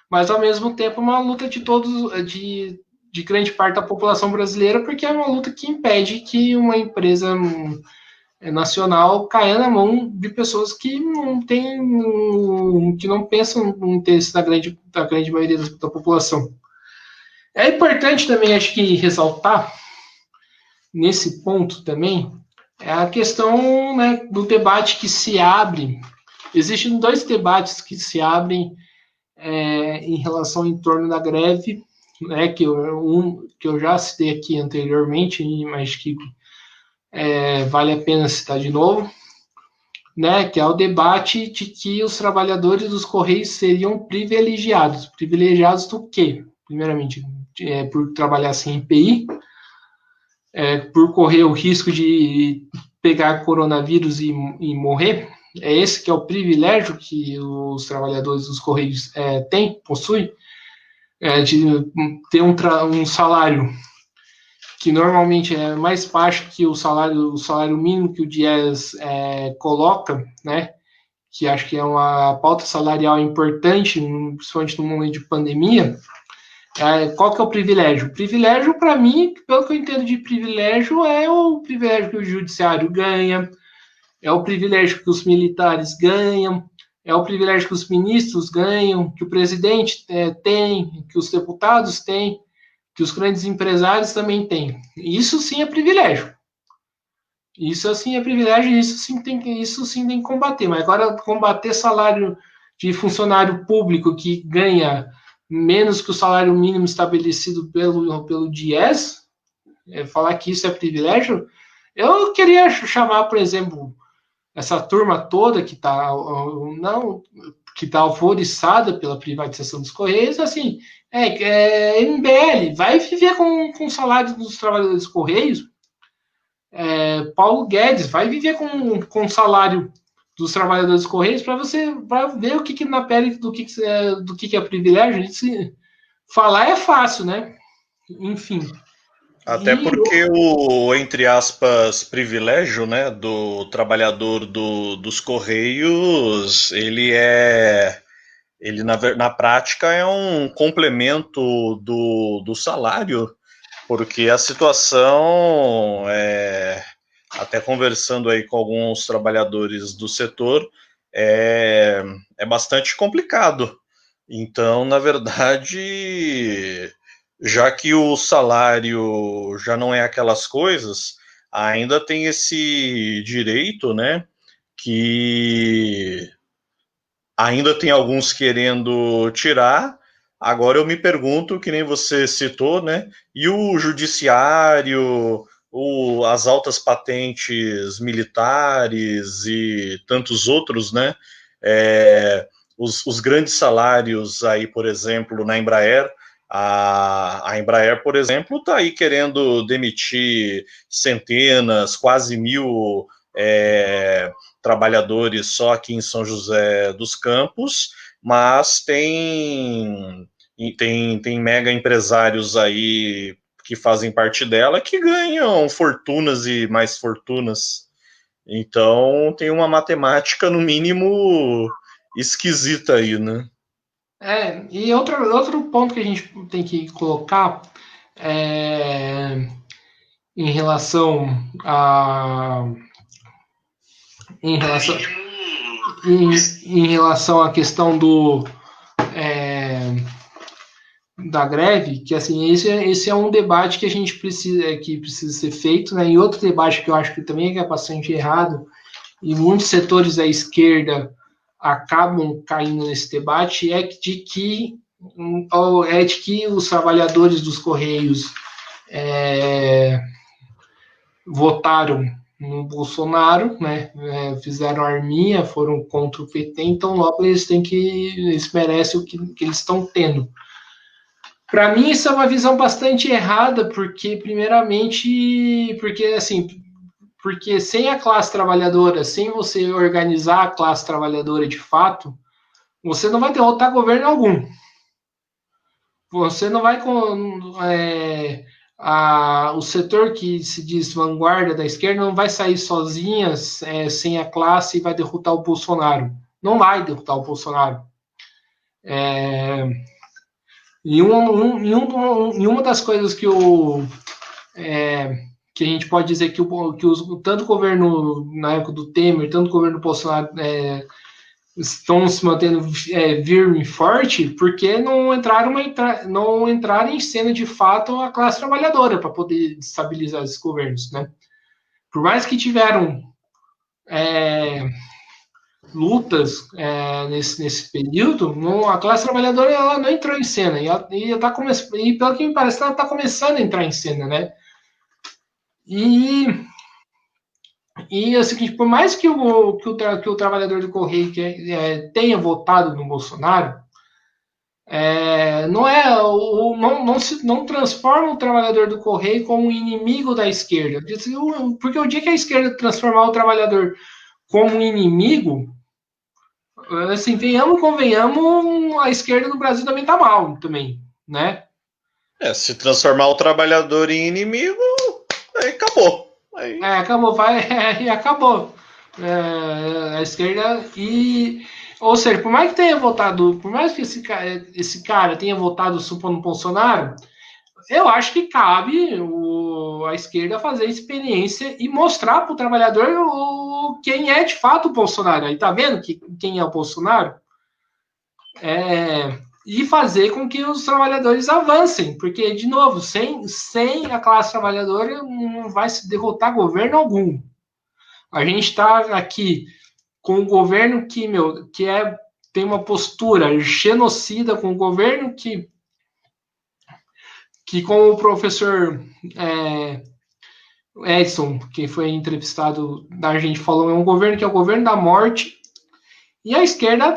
Mas ao mesmo tempo uma luta de grande parte da população brasileira, porque é uma luta que impede que uma empresa nacional caia na mão de pessoas que não têm, que não pensam no interesse da grande maioria da população. É importante também, acho que, ressaltar nesse ponto também é a questão, né, do debate que se abre. Existem dois debates que se abrem em relação em torno da greve, né, que eu já citei aqui anteriormente, mas que vale a pena citar de novo, né, que é o debate de que os trabalhadores dos Correios seriam privilegiados. Privilegiados do quê? Primeiramente, por trabalhar sem IPI, por correr o risco de pegar coronavírus e morrer. É esse que é o privilégio que os trabalhadores dos Correios possuem, de ter um salário que normalmente é mais baixo que o salário mínimo que o Dias coloca, né? Que acho que é uma pauta salarial importante, principalmente no momento de pandemia. Qual que é o privilégio? O privilégio, para mim, pelo que eu entendo de privilégio, é o privilégio que o judiciário ganha, é o privilégio que os militares ganham, é o privilégio que os ministros ganham, que o presidente tem, que os deputados têm, que os grandes empresários também têm. Isso sim é privilégio. Isso sim é privilégio, isso sim tem que combater. Mas agora combater salário de funcionário público que ganha menos que o salário mínimo estabelecido pelo Diese, falar que isso é privilégio, eu queria chamar, por exemplo, essa turma toda que está alvoriçada pela privatização dos Correios, assim, MBL, vai viver com o salário dos trabalhadores dos Correios, Paulo Guedes, vai viver com o salário dos trabalhadores dos Correios para ver o que na pele do que é privilégio. Falar é fácil, né? Enfim. Até porque o, entre aspas, privilégio, né, do trabalhador dos Correios, ele na prática é um complemento do salário, porque a situação, até conversando aí com alguns trabalhadores do setor, é bastante complicado. Então, na verdade, já que o salário já não é aquelas coisas, ainda tem esse direito, né, que ainda tem alguns querendo tirar. Agora eu me pergunto, que nem você citou, né, e o judiciário, as altas patentes militares e tantos outros, né, os grandes salários aí, por exemplo, na Embraer. A Embraer, por exemplo, está aí querendo demitir centenas, quase 1.000 trabalhadores só aqui em São José dos Campos, mas tem mega empresários aí que fazem parte dela que ganham fortunas e mais fortunas. Então tem uma matemática, no mínimo, esquisita aí, né? E outro ponto que a gente tem que colocar em relação a em relação em relação à questão da greve, que assim esse é um debate que a gente precisa ser feito, né? E outro debate que eu acho que também é bastante errado e muitos setores da esquerda acabam caindo nesse debate é de que os trabalhadores dos Correios votaram, no Bolsonaro, né? Fizeram arminha, foram contra o PT, então logo eles merecem o que eles estão tendo. Para mim, isso é uma visão bastante errada, porque, primeiramente, porque sem a classe trabalhadora, sem você organizar a classe trabalhadora de fato, você não vai derrotar governo algum. Você não vai o setor que se diz vanguarda da esquerda não vai sair sozinha, sem a classe e vai derrotar o Bolsonaro. Não vai derrotar o Bolsonaro. E uma das coisas que que a gente pode dizer que tanto o governo na época do Temer, tanto o governo do Bolsonaro estão se mantendo firme e forte, porque não entraram em cena de fato a classe trabalhadora para poder estabilizar esses governos, né? Por mais que tiveram lutas nesse período, a classe trabalhadora ela não entrou em cena e pelo que me parece ela está começando a entrar em cena, né? E é o seguinte, por mais que o trabalhador do Correio tenha votado no Bolsonaro, não transforma o trabalhador do Correio como um inimigo da esquerda. Porque o dia que a esquerda transformar o trabalhador como um inimigo, assim, convenhamos, a esquerda no Brasil também tá mal, também, né? Se transformar o trabalhador em inimigo, aí acabou. Acabou, e acabou. A esquerda ou seja, por mais que tenha votado, por mais que esse cara tenha votado supondo Bolsonaro, eu acho que cabe a esquerda fazer experiência e mostrar para o trabalhador quem é de fato o Bolsonaro. Aí tá vendo quem é o Bolsonaro? E fazer com que os trabalhadores avancem, porque, de novo, sem a classe trabalhadora não vai se derrotar governo algum. A gente está aqui com um governo que tem uma postura genocida, com um governo que como o professor Edson, que foi entrevistado da gente, falou, é um governo que é o governo da morte, e a esquerda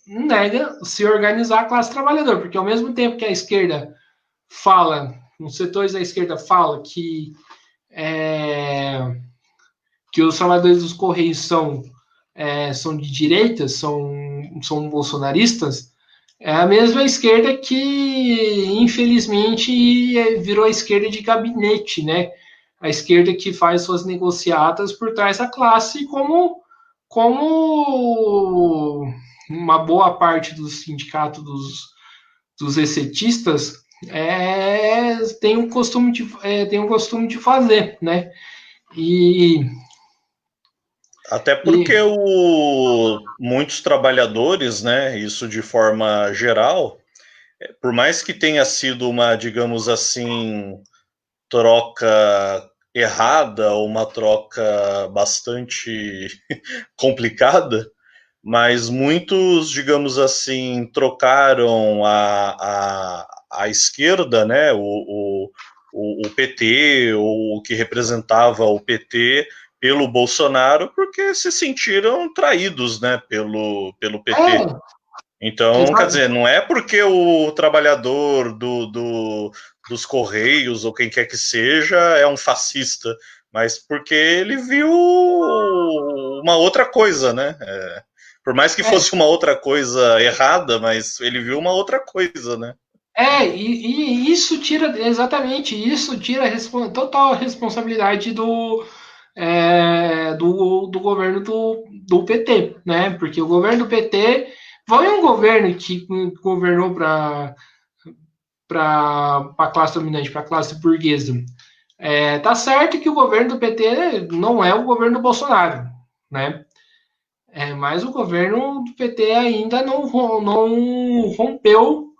nega se organizar a classe trabalhadora, porque ao mesmo tempo que a esquerda fala, os setores da esquerda falam que os trabalhadores dos Correios são de direita, são bolsonaristas, é a mesma esquerda que, infelizmente, virou a esquerda de gabinete, né? A esquerda que faz suas negociatas por trás da classe, como uma boa parte do sindicato dos excetistas tem um costume de fazer, né? Até porque muitos trabalhadores, né, isso de forma geral, por mais que tenha sido uma, digamos assim, troca errada, ou uma troca bastante complicada, mas muitos, digamos assim, trocaram a esquerda, né, o PT, ou o que representava o PT, pelo Bolsonaro, porque se sentiram traídos, né, pelo PT. Então, quer dizer, não é porque o trabalhador dos Correios, ou quem quer que seja, é um fascista, mas porque ele viu uma outra coisa, né? Por mais que fosse uma outra coisa errada, mas ele viu uma outra coisa, né? E isso tira total responsabilidade do governo do PT, né? Porque o governo do PT foi um governo que governou para a classe dominante, para a classe burguesa. Tá certo que o governo do PT não é o governo do Bolsonaro, né? Mas o governo do PT ainda não rompeu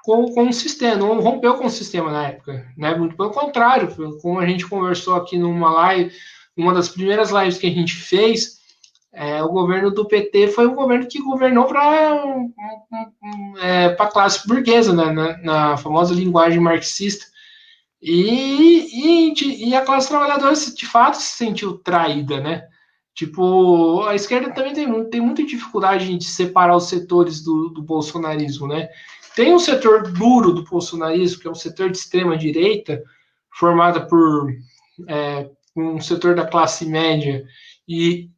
com o sistema, não rompeu com o sistema na época, né? Muito pelo contrário, como a gente conversou aqui numa live, uma das primeiras lives que a gente fez, o governo do PT foi um governo que governou para a classe burguesa, né? Na famosa linguagem marxista. E a classe trabalhadora, de fato, se sentiu traída, né? Tipo, a esquerda também tem muita dificuldade de separar os setores do bolsonarismo, né? Tem um setor duro do bolsonarismo, que é um setor de extrema direita, formado por um setor da classe média e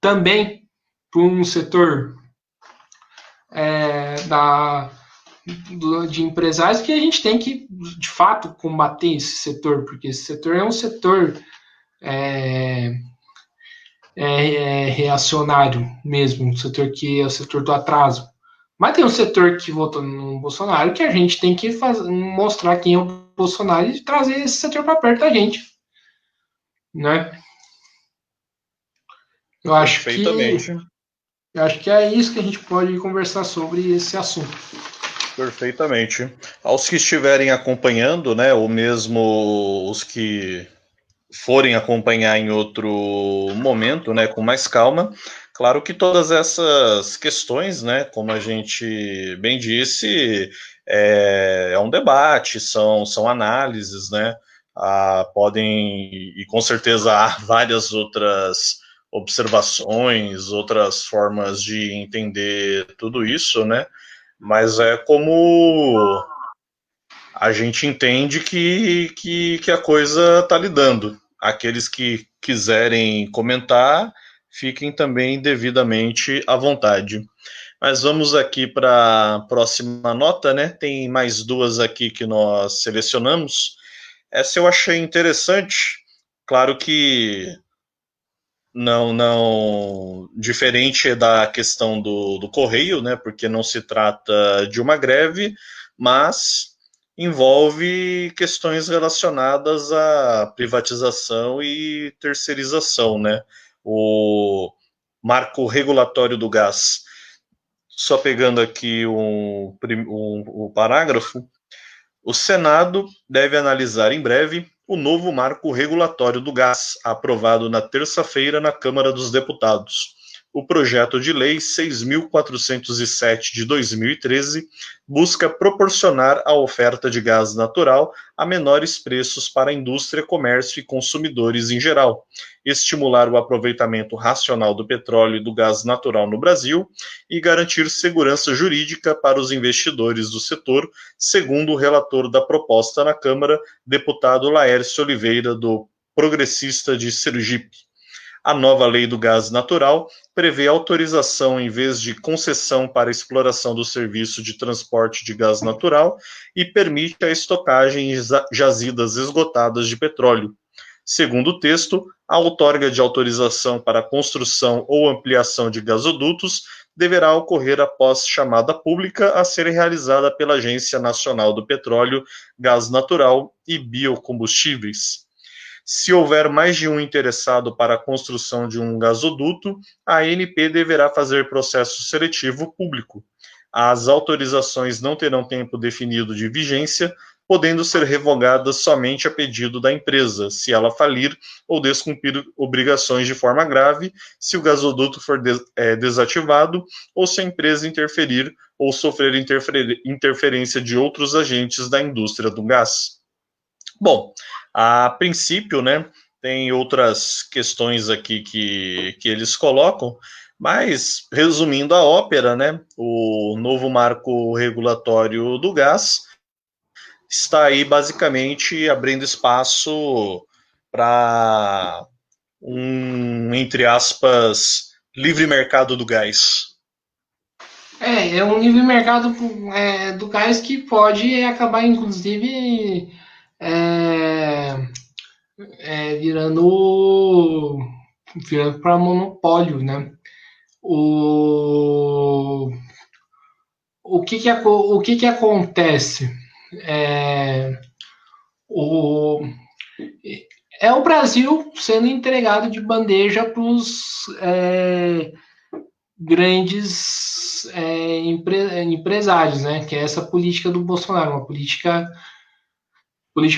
também por um setor da, de empresários que a gente tem que, de fato, combater esse setor, porque esse setor é um setor é, reacionário mesmo, um setor que é o setor do atraso. Mas tem um setor que votou no Bolsonaro que a gente tem que mostrar quem é o Bolsonaro e trazer esse setor para perto da gente, né? Eu acho que Perfeitamente. eu acho que é isso que a gente pode conversar sobre esse assunto. Perfeitamente. Aos que estiverem acompanhando, né, ou mesmo os que forem acompanhar em outro momento, né, com mais calma, claro que todas essas questões, né, como a gente bem disse, é um debate, são análises, né, podem, e com certeza há várias outras observações, outras formas de entender tudo isso, né, mas é como a gente entende que a coisa está lidando. Aqueles que quiserem comentar, fiquem também devidamente à vontade. Mas vamos aqui para a próxima nota, né? Tem mais duas aqui que nós selecionamos. Essa eu achei interessante. Claro que não diferente da questão do correio, né? Porque não se trata de uma greve, mas envolve questões relacionadas à privatização e terceirização, né? O marco regulatório do gás. Só pegando aqui o parágrafo, o Senado deve analisar em breve o novo marco regulatório do gás, aprovado na terça-feira na Câmara dos Deputados. O projeto de lei 6.407 de 2013 busca proporcionar a oferta de gás natural a menores preços para a indústria, comércio e consumidores em geral, estimular o aproveitamento racional do petróleo e do gás natural no Brasil e garantir segurança jurídica para os investidores do setor, segundo o relator da proposta na Câmara, deputado Laércio Oliveira, do Progressista de Sergipe. A nova lei do gás natural prevê autorização em vez de concessão para exploração do serviço de transporte de gás natural e permite a estocagem em jazidas esgotadas de petróleo. Segundo o texto, a outorga de autorização para construção ou ampliação de gasodutos deverá ocorrer após chamada pública a ser realizada pela Agência Nacional do Petróleo, Gás Natural e Biocombustíveis. Se houver mais de um interessado para a construção de um gasoduto, a ANP deverá fazer processo seletivo público. As autorizações não terão tempo definido de vigência, podendo ser revogadas somente a pedido da empresa, se ela falir ou descumprir obrigações de forma grave, se o gasoduto for desativado ou se a empresa interferir ou sofrer interferência de outros agentes da indústria do gás. Bom, a princípio, né, tem outras questões aqui que eles colocam, mas resumindo a ópera, né, o novo marco regulatório do gás está aí basicamente abrindo espaço para entre aspas, livre mercado do gás. É um livre mercado do gás que pode acabar, inclusive, é, virando para monopólio, né? O, o que acontece? É, o, é o Brasil sendo entregado de bandeja para os grandes empresários, né? Que é essa política do Bolsonaro, uma política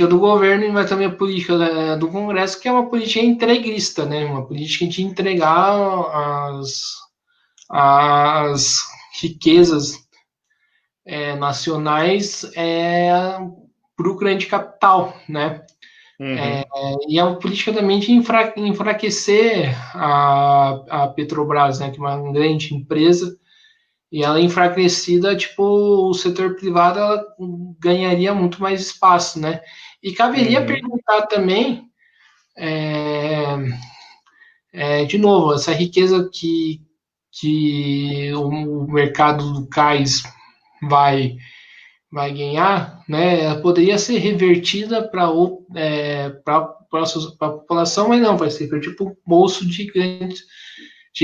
do governo, mas também a política do Congresso, que é uma política entreguista, né? Uma política de entregar as riquezas nacionais para o grande capital, né? Uhum. E a política também de enfraquecer a Petrobras, né, que é uma grande empresa, e ela enfraquecida, tipo, o setor privado ela ganharia muito mais espaço, né? E caberia Uhum. perguntar também, é, de novo, essa riqueza que o mercado do cais vai, vai ganhar, né, ela poderia ser revertida para a população, mas não, vai ser para tipo o bolso de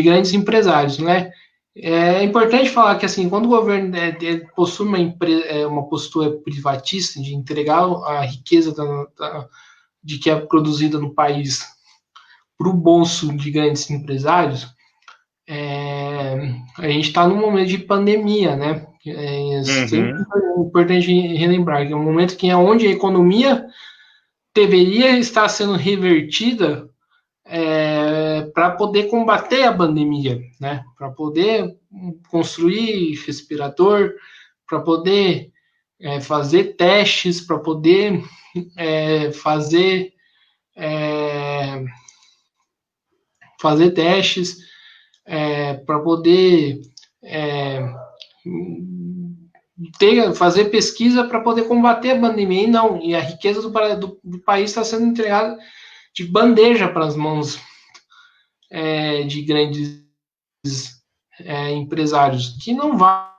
grandes empresários, né? É importante falar que assim, quando o governo possui uma postura privatista de entregar a riqueza de que é produzida no país para o bolso de grandes empresários, a gente está num momento de pandemia, né? É sempre Uhum. importante relembrar que é um momento que é onde a economia deveria estar sendo revertida para poder combater a pandemia, né? Para poder construir respirador, para poder fazer testes, para poder fazer fazer testes, para poder fazer pesquisa para poder combater a pandemia. E não, e a riqueza do país está sendo entregada de bandeja para as mãos de grandes empresários, que não vai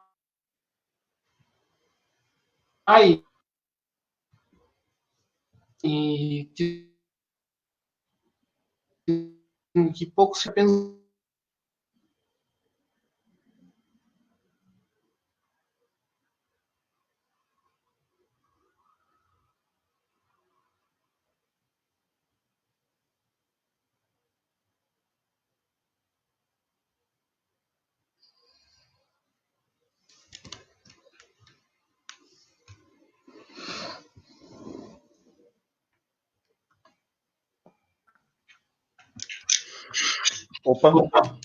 e que pouco se pensa. Opa, Opa,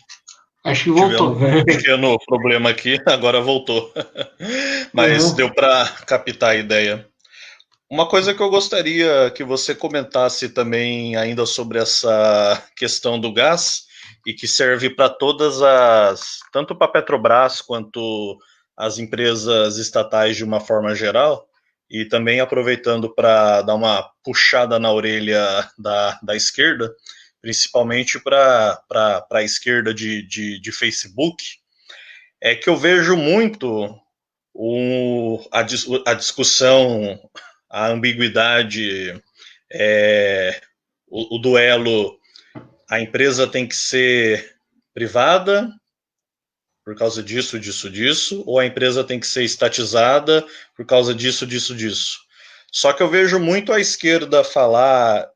acho que voltou. tivemos um pequeno problema aqui, agora voltou. Mas Uhum. deu para captar a ideia. Uma coisa que eu gostaria que você comentasse também ainda sobre essa questão do gás e que serve para todas as, tanto para a Petrobras quanto as empresas estatais de uma forma geral, e também aproveitando para dar uma puxada na orelha da esquerda, principalmente para a esquerda de Facebook, é que eu vejo muito a discussão, a ambiguidade, o duelo, a empresa tem que ser privada por causa disso, disso, disso, ou a empresa tem que ser estatizada por causa disso, disso, disso. Só que eu vejo muito a esquerda falar,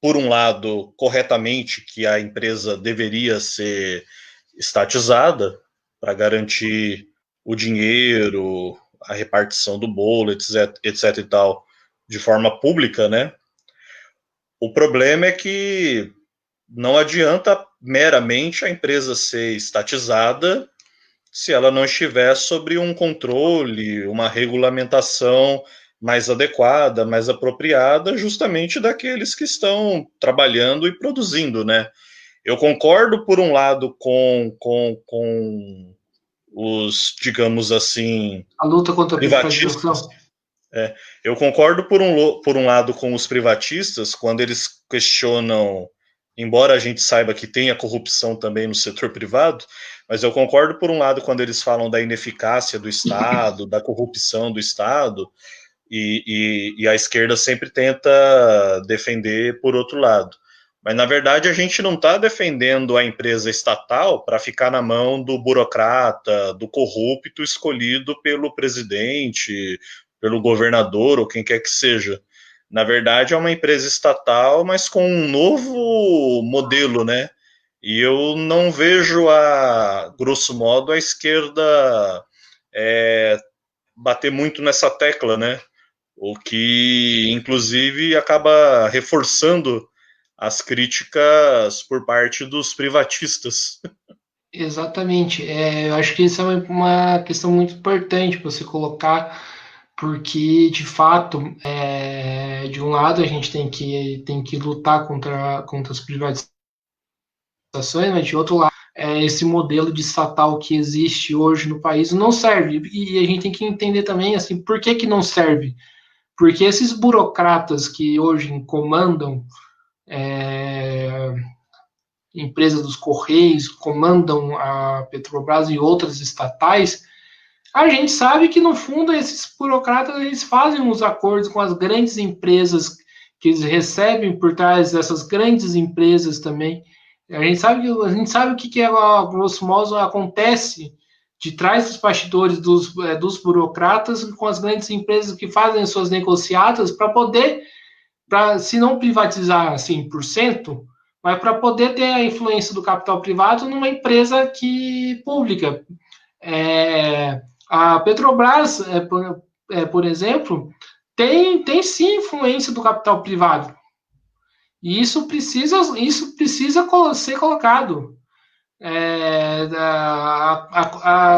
por um lado, corretamente, que a empresa deveria ser estatizada para garantir o dinheiro, a repartição do bolo, etc, etc e tal, de forma pública, né? O problema é que não adianta meramente a empresa ser estatizada se ela não estiver sobre um controle, uma regulamentação mais adequada, mais apropriada, justamente daqueles que estão trabalhando e produzindo, né? Eu concordo, por um lado, com os, digamos assim, A luta contra a privatistas. privatização. Eu concordo, por um lado, com os privatistas, quando eles questionam, embora a gente saiba que tem a corrupção também no setor privado, mas eu concordo, por um lado, quando eles falam da ineficácia do Estado, da corrupção do Estado, e a esquerda sempre tenta defender por outro lado. Mas, na verdade, a gente não está defendendo a empresa estatal para ficar na mão do burocrata, do corrupto escolhido pelo presidente, pelo governador ou quem quer que seja. Na verdade, é uma empresa estatal, mas com um novo modelo, né? E eu não vejo, a grosso modo, a esquerda bater muito nessa tecla, né? O que, inclusive, acaba reforçando as críticas por parte dos privatistas. Exatamente. Eu acho que isso é uma questão muito importante você colocar, porque, de fato, de um lado a gente tem que lutar contra as privatizações, mas de outro lado, esse modelo de estatal que existe hoje no país não serve. E a gente tem que entender também, assim, por que não serve? Porque esses burocratas que hoje comandam empresas dos Correios, comandam a Petrobras e outras estatais, a gente sabe que, no fundo, esses burocratas eles fazem os acordos com as grandes empresas que eles recebem por trás dessas grandes empresas também. A gente sabe o que a grosso modo, acontece de trás dos bastidores dos burocratas com as grandes empresas que fazem as suas negociatas para poder, se não privatizar 100%, mas para poder ter a influência do capital privado numa empresa pública. É, a Petrobras, por exemplo, tem sim influência do capital privado. E isso precisa ser colocado.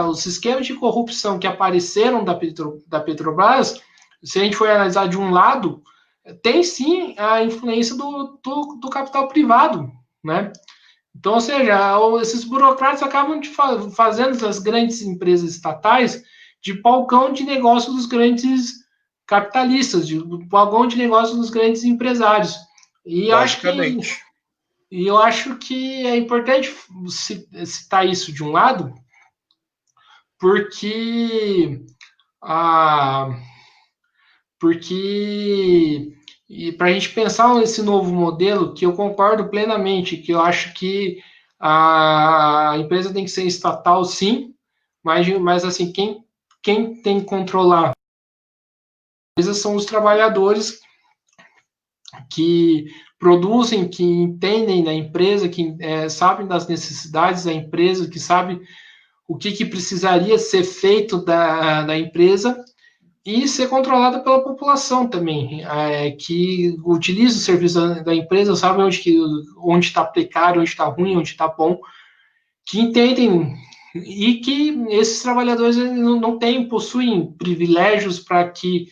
Os esquemas de corrupção que apareceram da Petrobras, se a gente for analisar de um lado, tem sim a influência do capital privado, né? Então, ou seja, esses burocratas acabam fazendo as grandes empresas estatais de balcão de negócio dos grandes capitalistas, de balcão de negócio dos grandes empresários. E acho que Basicamente. e eu acho que é importante citar isso de um lado, porque a porque e para a gente pensar nesse novo modelo, que eu concordo plenamente, que eu acho que a empresa tem que ser estatal, sim, mas assim, quem tem que controlar são os trabalhadores que produzem, que entendem da empresa, que sabem das necessidades da empresa, que sabem o que precisaria ser feito da empresa e ser controlada pela população também, que utiliza o serviço da empresa, sabe onde está precário, onde está ruim, onde está bom, que entendem e que esses trabalhadores não possuem privilégios para que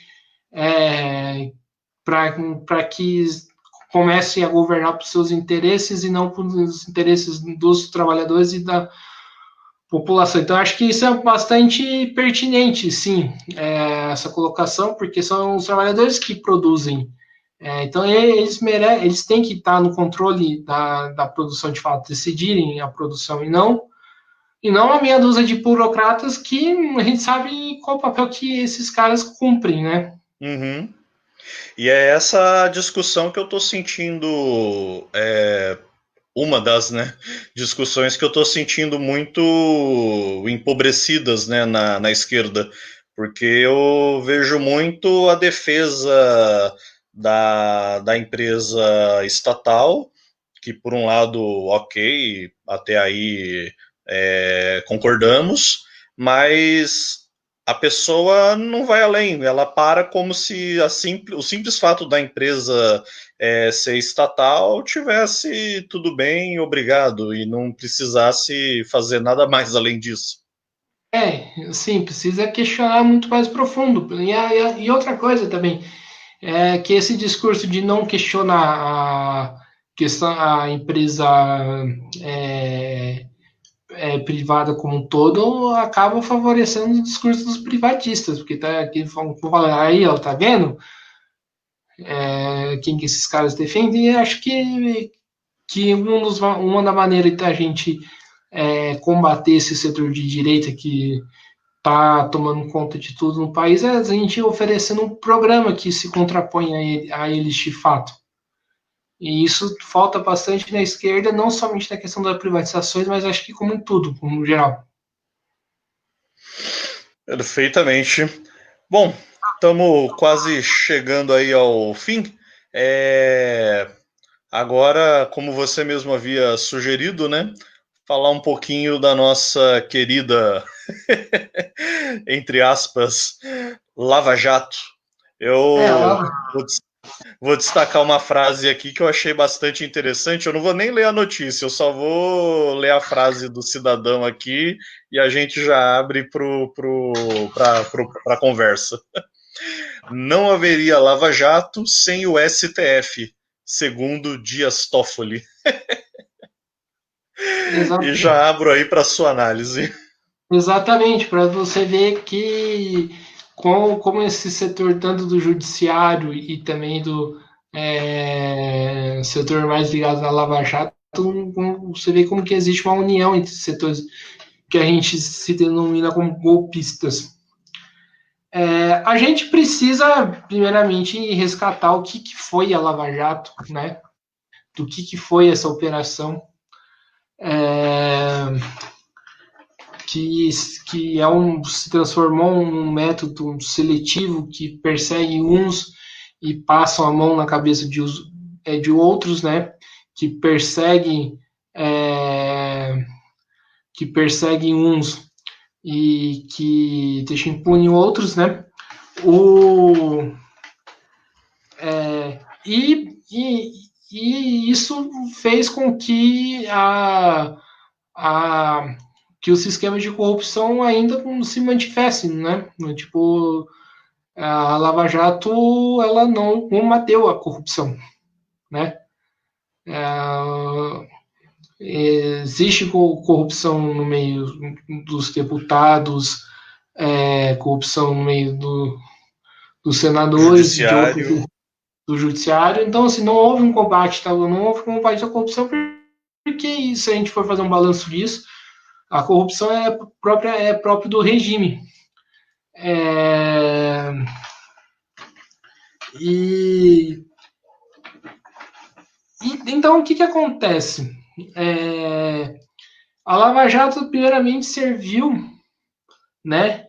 comecem a governar por seus interesses e não pelos interesses dos trabalhadores e da população. Então, acho que isso é bastante pertinente, sim, essa colocação, porque são os trabalhadores que produzem. Então, eles têm que estar no controle da produção, de fato, decidirem a produção e não a meia dúzia de burocratas que a gente sabe qual o papel que esses caras cumprem, né? Uhum. E é essa discussão que eu estou sentindo, uma das, né, discussões que eu estou sentindo muito empobrecidas, né, na esquerda, porque eu vejo muito a defesa da empresa estatal, que por um lado, ok, até aí concordamos, mas a pessoa não vai além, ela para como se o simples fato da empresa ser estatal tivesse tudo bem, obrigado, e não precisasse fazer nada mais além disso. Sim, precisa questionar muito mais profundo. E outra coisa também, é que esse discurso de não questionar a empresa é, privada como um todo acaba favorecendo o discurso dos privatistas, porque tá aqui falando, aí, ó, tá vendo? Quem que esses caras defendem? E acho que uma da maneira da gente combater esse setor de direita que está tomando conta de tudo no país é a gente oferecendo um programa que se contrapõe a eles de fato. E isso falta bastante na esquerda, não somente na questão das privatizações, mas acho que como em tudo, como geral. Perfeitamente. Bom, estamos quase chegando aí ao fim. Agora, como você mesmo havia sugerido, né? Falar um pouquinho da nossa querida, entre aspas, Lava Jato. Eu Lá, vou destacar uma frase aqui que eu achei bastante interessante. Eu não vou nem ler a notícia, eu só vou ler a frase do cidadão aqui e a gente já abre para a conversa. Não haveria Lava Jato sem o STF, segundo Dias Toffoli. E Exato. já abro aí para sua análise. Exatamente, para você ver que como esse setor, tanto do judiciário e também do setor mais ligado à Lava Jato, você vê como que existe uma união entre setores que a gente se denomina como golpistas. A gente precisa, primeiramente, resgatar o que foi a Lava Jato, né? Do que foi essa operação. Que se transformou num método seletivo que persegue uns e passam a mão na cabeça de outros, né? Que perseguem, que perseguem uns e que deixam impune outros, né? O, e isso fez com que que os esquemas de corrupção ainda se mantivessem, né? Tipo, a Lava Jato, ela não combateu a corrupção, né? Existe corrupção no meio dos deputados, corrupção no meio dos senadores, de outros, Judiciário. do judiciário. Então, assim, não houve um combate, tá? Não houve um combate à corrupção, porque se a gente for fazer um balanço disso, a corrupção é próprio do regime. E então, o que acontece? A Lava Jato, primeiramente, serviu, né,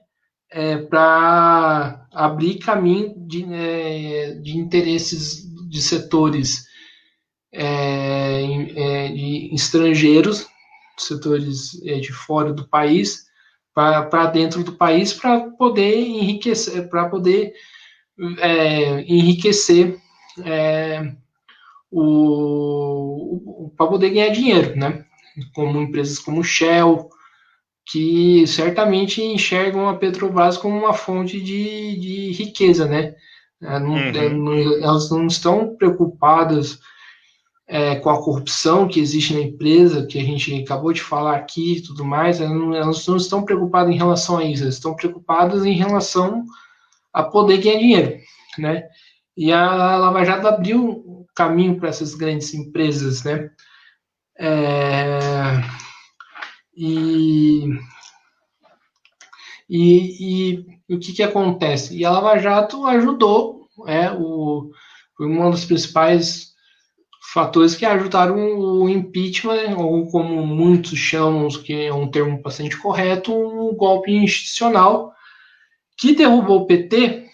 para abrir caminho de interesses de setores de estrangeiros, setores de fora do país, para dentro do país, para poder enriquecer, enriquecer para poder ganhar dinheiro, né? Como empresas como Shell, que certamente enxergam a Petrobras como uma fonte de riqueza, né? Elas não estão preocupadas com a corrupção que existe na empresa, que a gente acabou de falar aqui e tudo mais, elas não estão preocupadas em relação a isso, elas estão preocupadas em relação a poder ganhar dinheiro, né? E a Lava Jato abriu caminho para essas grandes empresas, né? E o que acontece? E a Lava Jato ajudou, foi um dos principais fatores que ajudaram o impeachment, ou como muitos chamam, que é um termo bastante correto, um golpe institucional que derrubou o PT,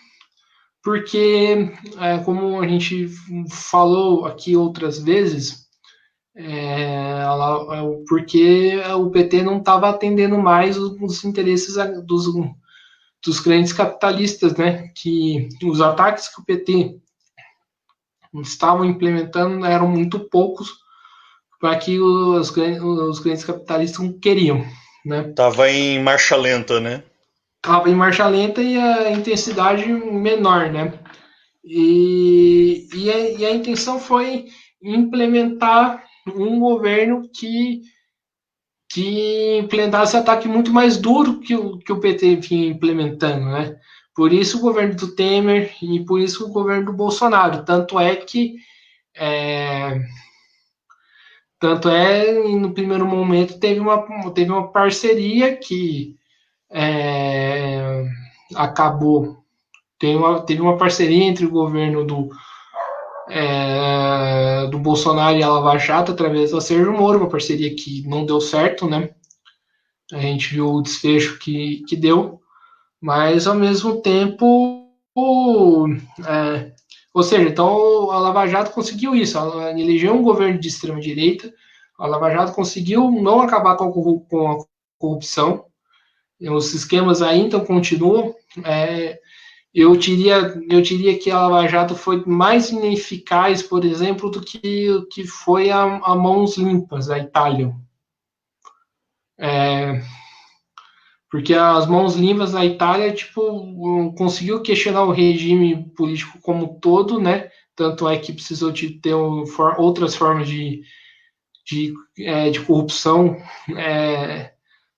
porque, como a gente falou aqui outras vezes, porque o PT não estava atendendo mais os interesses dos grandes capitalistas, né? Que os ataques que o PT estavam implementando eram muito poucos para que os grandes capitalistas queriam, né? Tava em marcha lenta, né? Estava em marcha lenta e a intensidade menor, né? E a intenção foi implementar um governo que implementasse ataque muito mais duro que o PT vinha implementando, né? Por isso o governo do Temer e por isso o governo do Bolsonaro. Tanto é, no primeiro momento teve uma parceria que acabou. Teve uma parceria entre o governo do Bolsonaro e a Lava Jato através da Sérgio Moro, uma parceria que não deu certo, né? A gente viu o desfecho que deu, mas ao mesmo tempo, ou seja, então a Lava Jato conseguiu isso, ela elegeu um governo de extrema direita, a Lava Jato conseguiu não acabar com a corrupção, os esquemas ainda continuam. Eu diria que a Lava Jato foi mais ineficaz, por exemplo, do que foi a Mãos Limpas, a Itália. Porque as mãos limpas da Itália, tipo, conseguiu questionar o regime político como um todo, né? Tanto é que precisou de ter outras formas de corrupção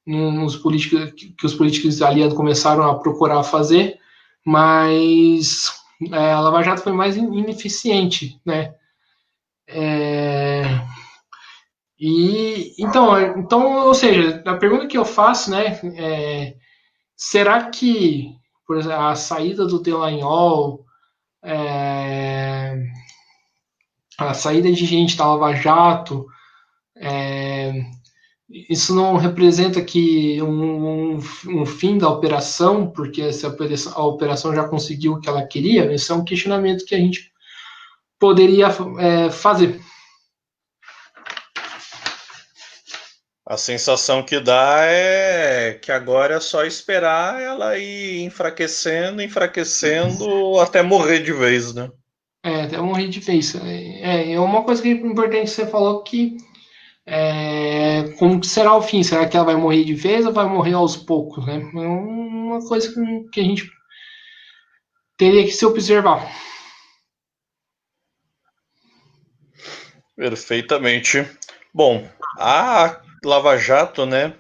nos políticos que os políticos aliados começaram a procurar fazer, mas a Lava Jato foi mais ineficiente, né? Ou seja, a pergunta que eu faço, né, será que, por exemplo, a saída do Delanhol, é, a saída de gente da Lava Jato, isso não representa que um fim da operação, porque essa a operação já conseguiu o que ela queria? Esse é um questionamento que a gente poderia fazer. A sensação que dá é que agora é só esperar ela ir enfraquecendo, enfraquecendo até morrer de vez, né? Até morrer de vez. É uma coisa que é importante que você falou que como que será o fim? Será que ela vai morrer de vez ou vai morrer aos poucos, né? É uma coisa que a gente teria que se observar. Perfeitamente. Bom, a Lava Jato, né?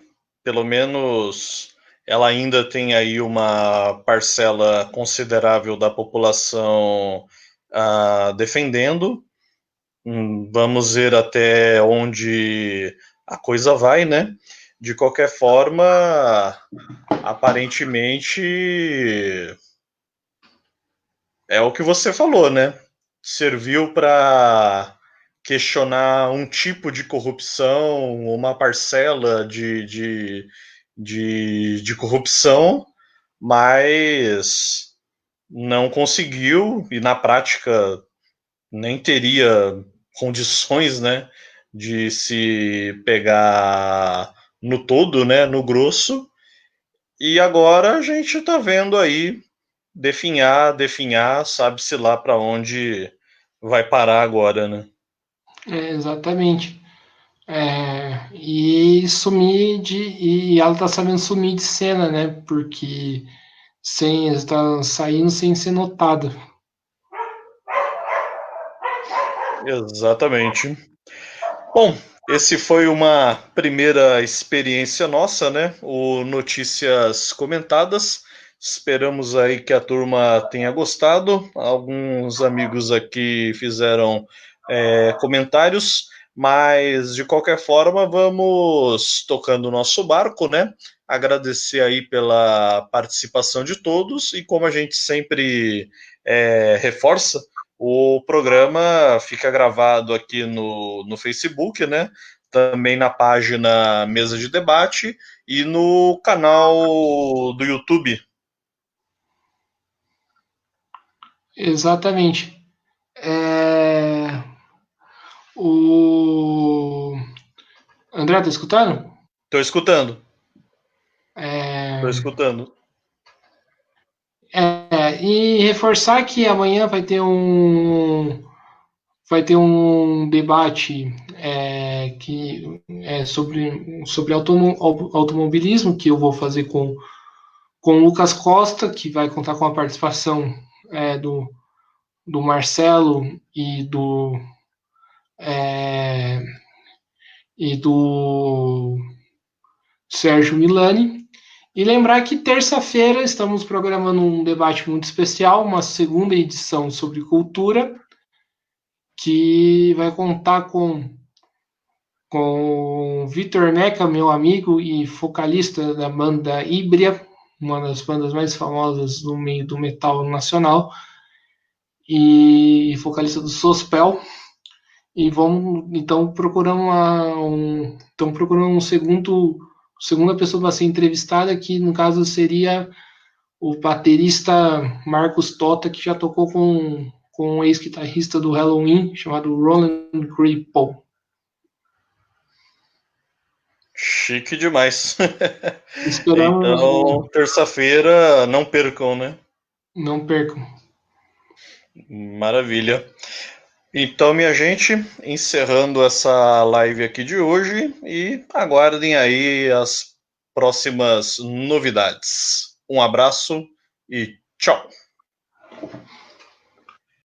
Pelo menos ela ainda tem aí uma parcela considerável da população defendendo. Vamos ver até onde a coisa vai, né? De qualquer forma, aparentemente é o que você falou, né? Serviu para questionar um tipo de corrupção, uma parcela de corrupção, mas não conseguiu, e na prática nem teria condições, né, de se pegar no todo, né, no grosso. E agora a gente está vendo aí definhar, sabe-se lá para onde vai parar agora, né? Exatamente. E sumir e ela tá sabendo sumir de cena, né? Porque está saindo sem ser notada. Exatamente. Bom, esse foi uma primeira experiência nossa, né? O Notícias Comentadas. Esperamos aí que a turma tenha gostado. Alguns amigos aqui fizeram comentários, mas de qualquer forma vamos tocando o nosso barco, né? Agradecer aí pela participação de todos e como a gente sempre reforça, o programa fica gravado aqui no Facebook, né? Também na página Mesa de Debate e no canal do YouTube. Exatamente. O André, tá escutando? Estou escutando. É, Estou escutando. e reforçar que amanhã vai ter um debate sobre automobilismo que eu vou fazer com o Lucas Costa, que vai contar com a participação do Marcelo é, e do Sérgio Milani. E lembrar que terça-feira estamos programando um debate muito especial, uma segunda edição sobre cultura, que vai contar com Vitor Meca, meu amigo e vocalista da banda Híbria, uma das bandas mais famosas no meio do metal nacional, e vocalista do Sospel. E vamos então procurando segunda pessoa para ser entrevistada, que no caso seria o baterista Marcos Tota, que já tocou com um ex-guitarrista do Halloween chamado Roland Grippo. Chique demais. Esperamos. Então, terça-feira, não percam, né? Não percam. Maravilha. Então, minha gente, encerrando essa live aqui de hoje e aguardem aí as próximas novidades. Um abraço e tchau!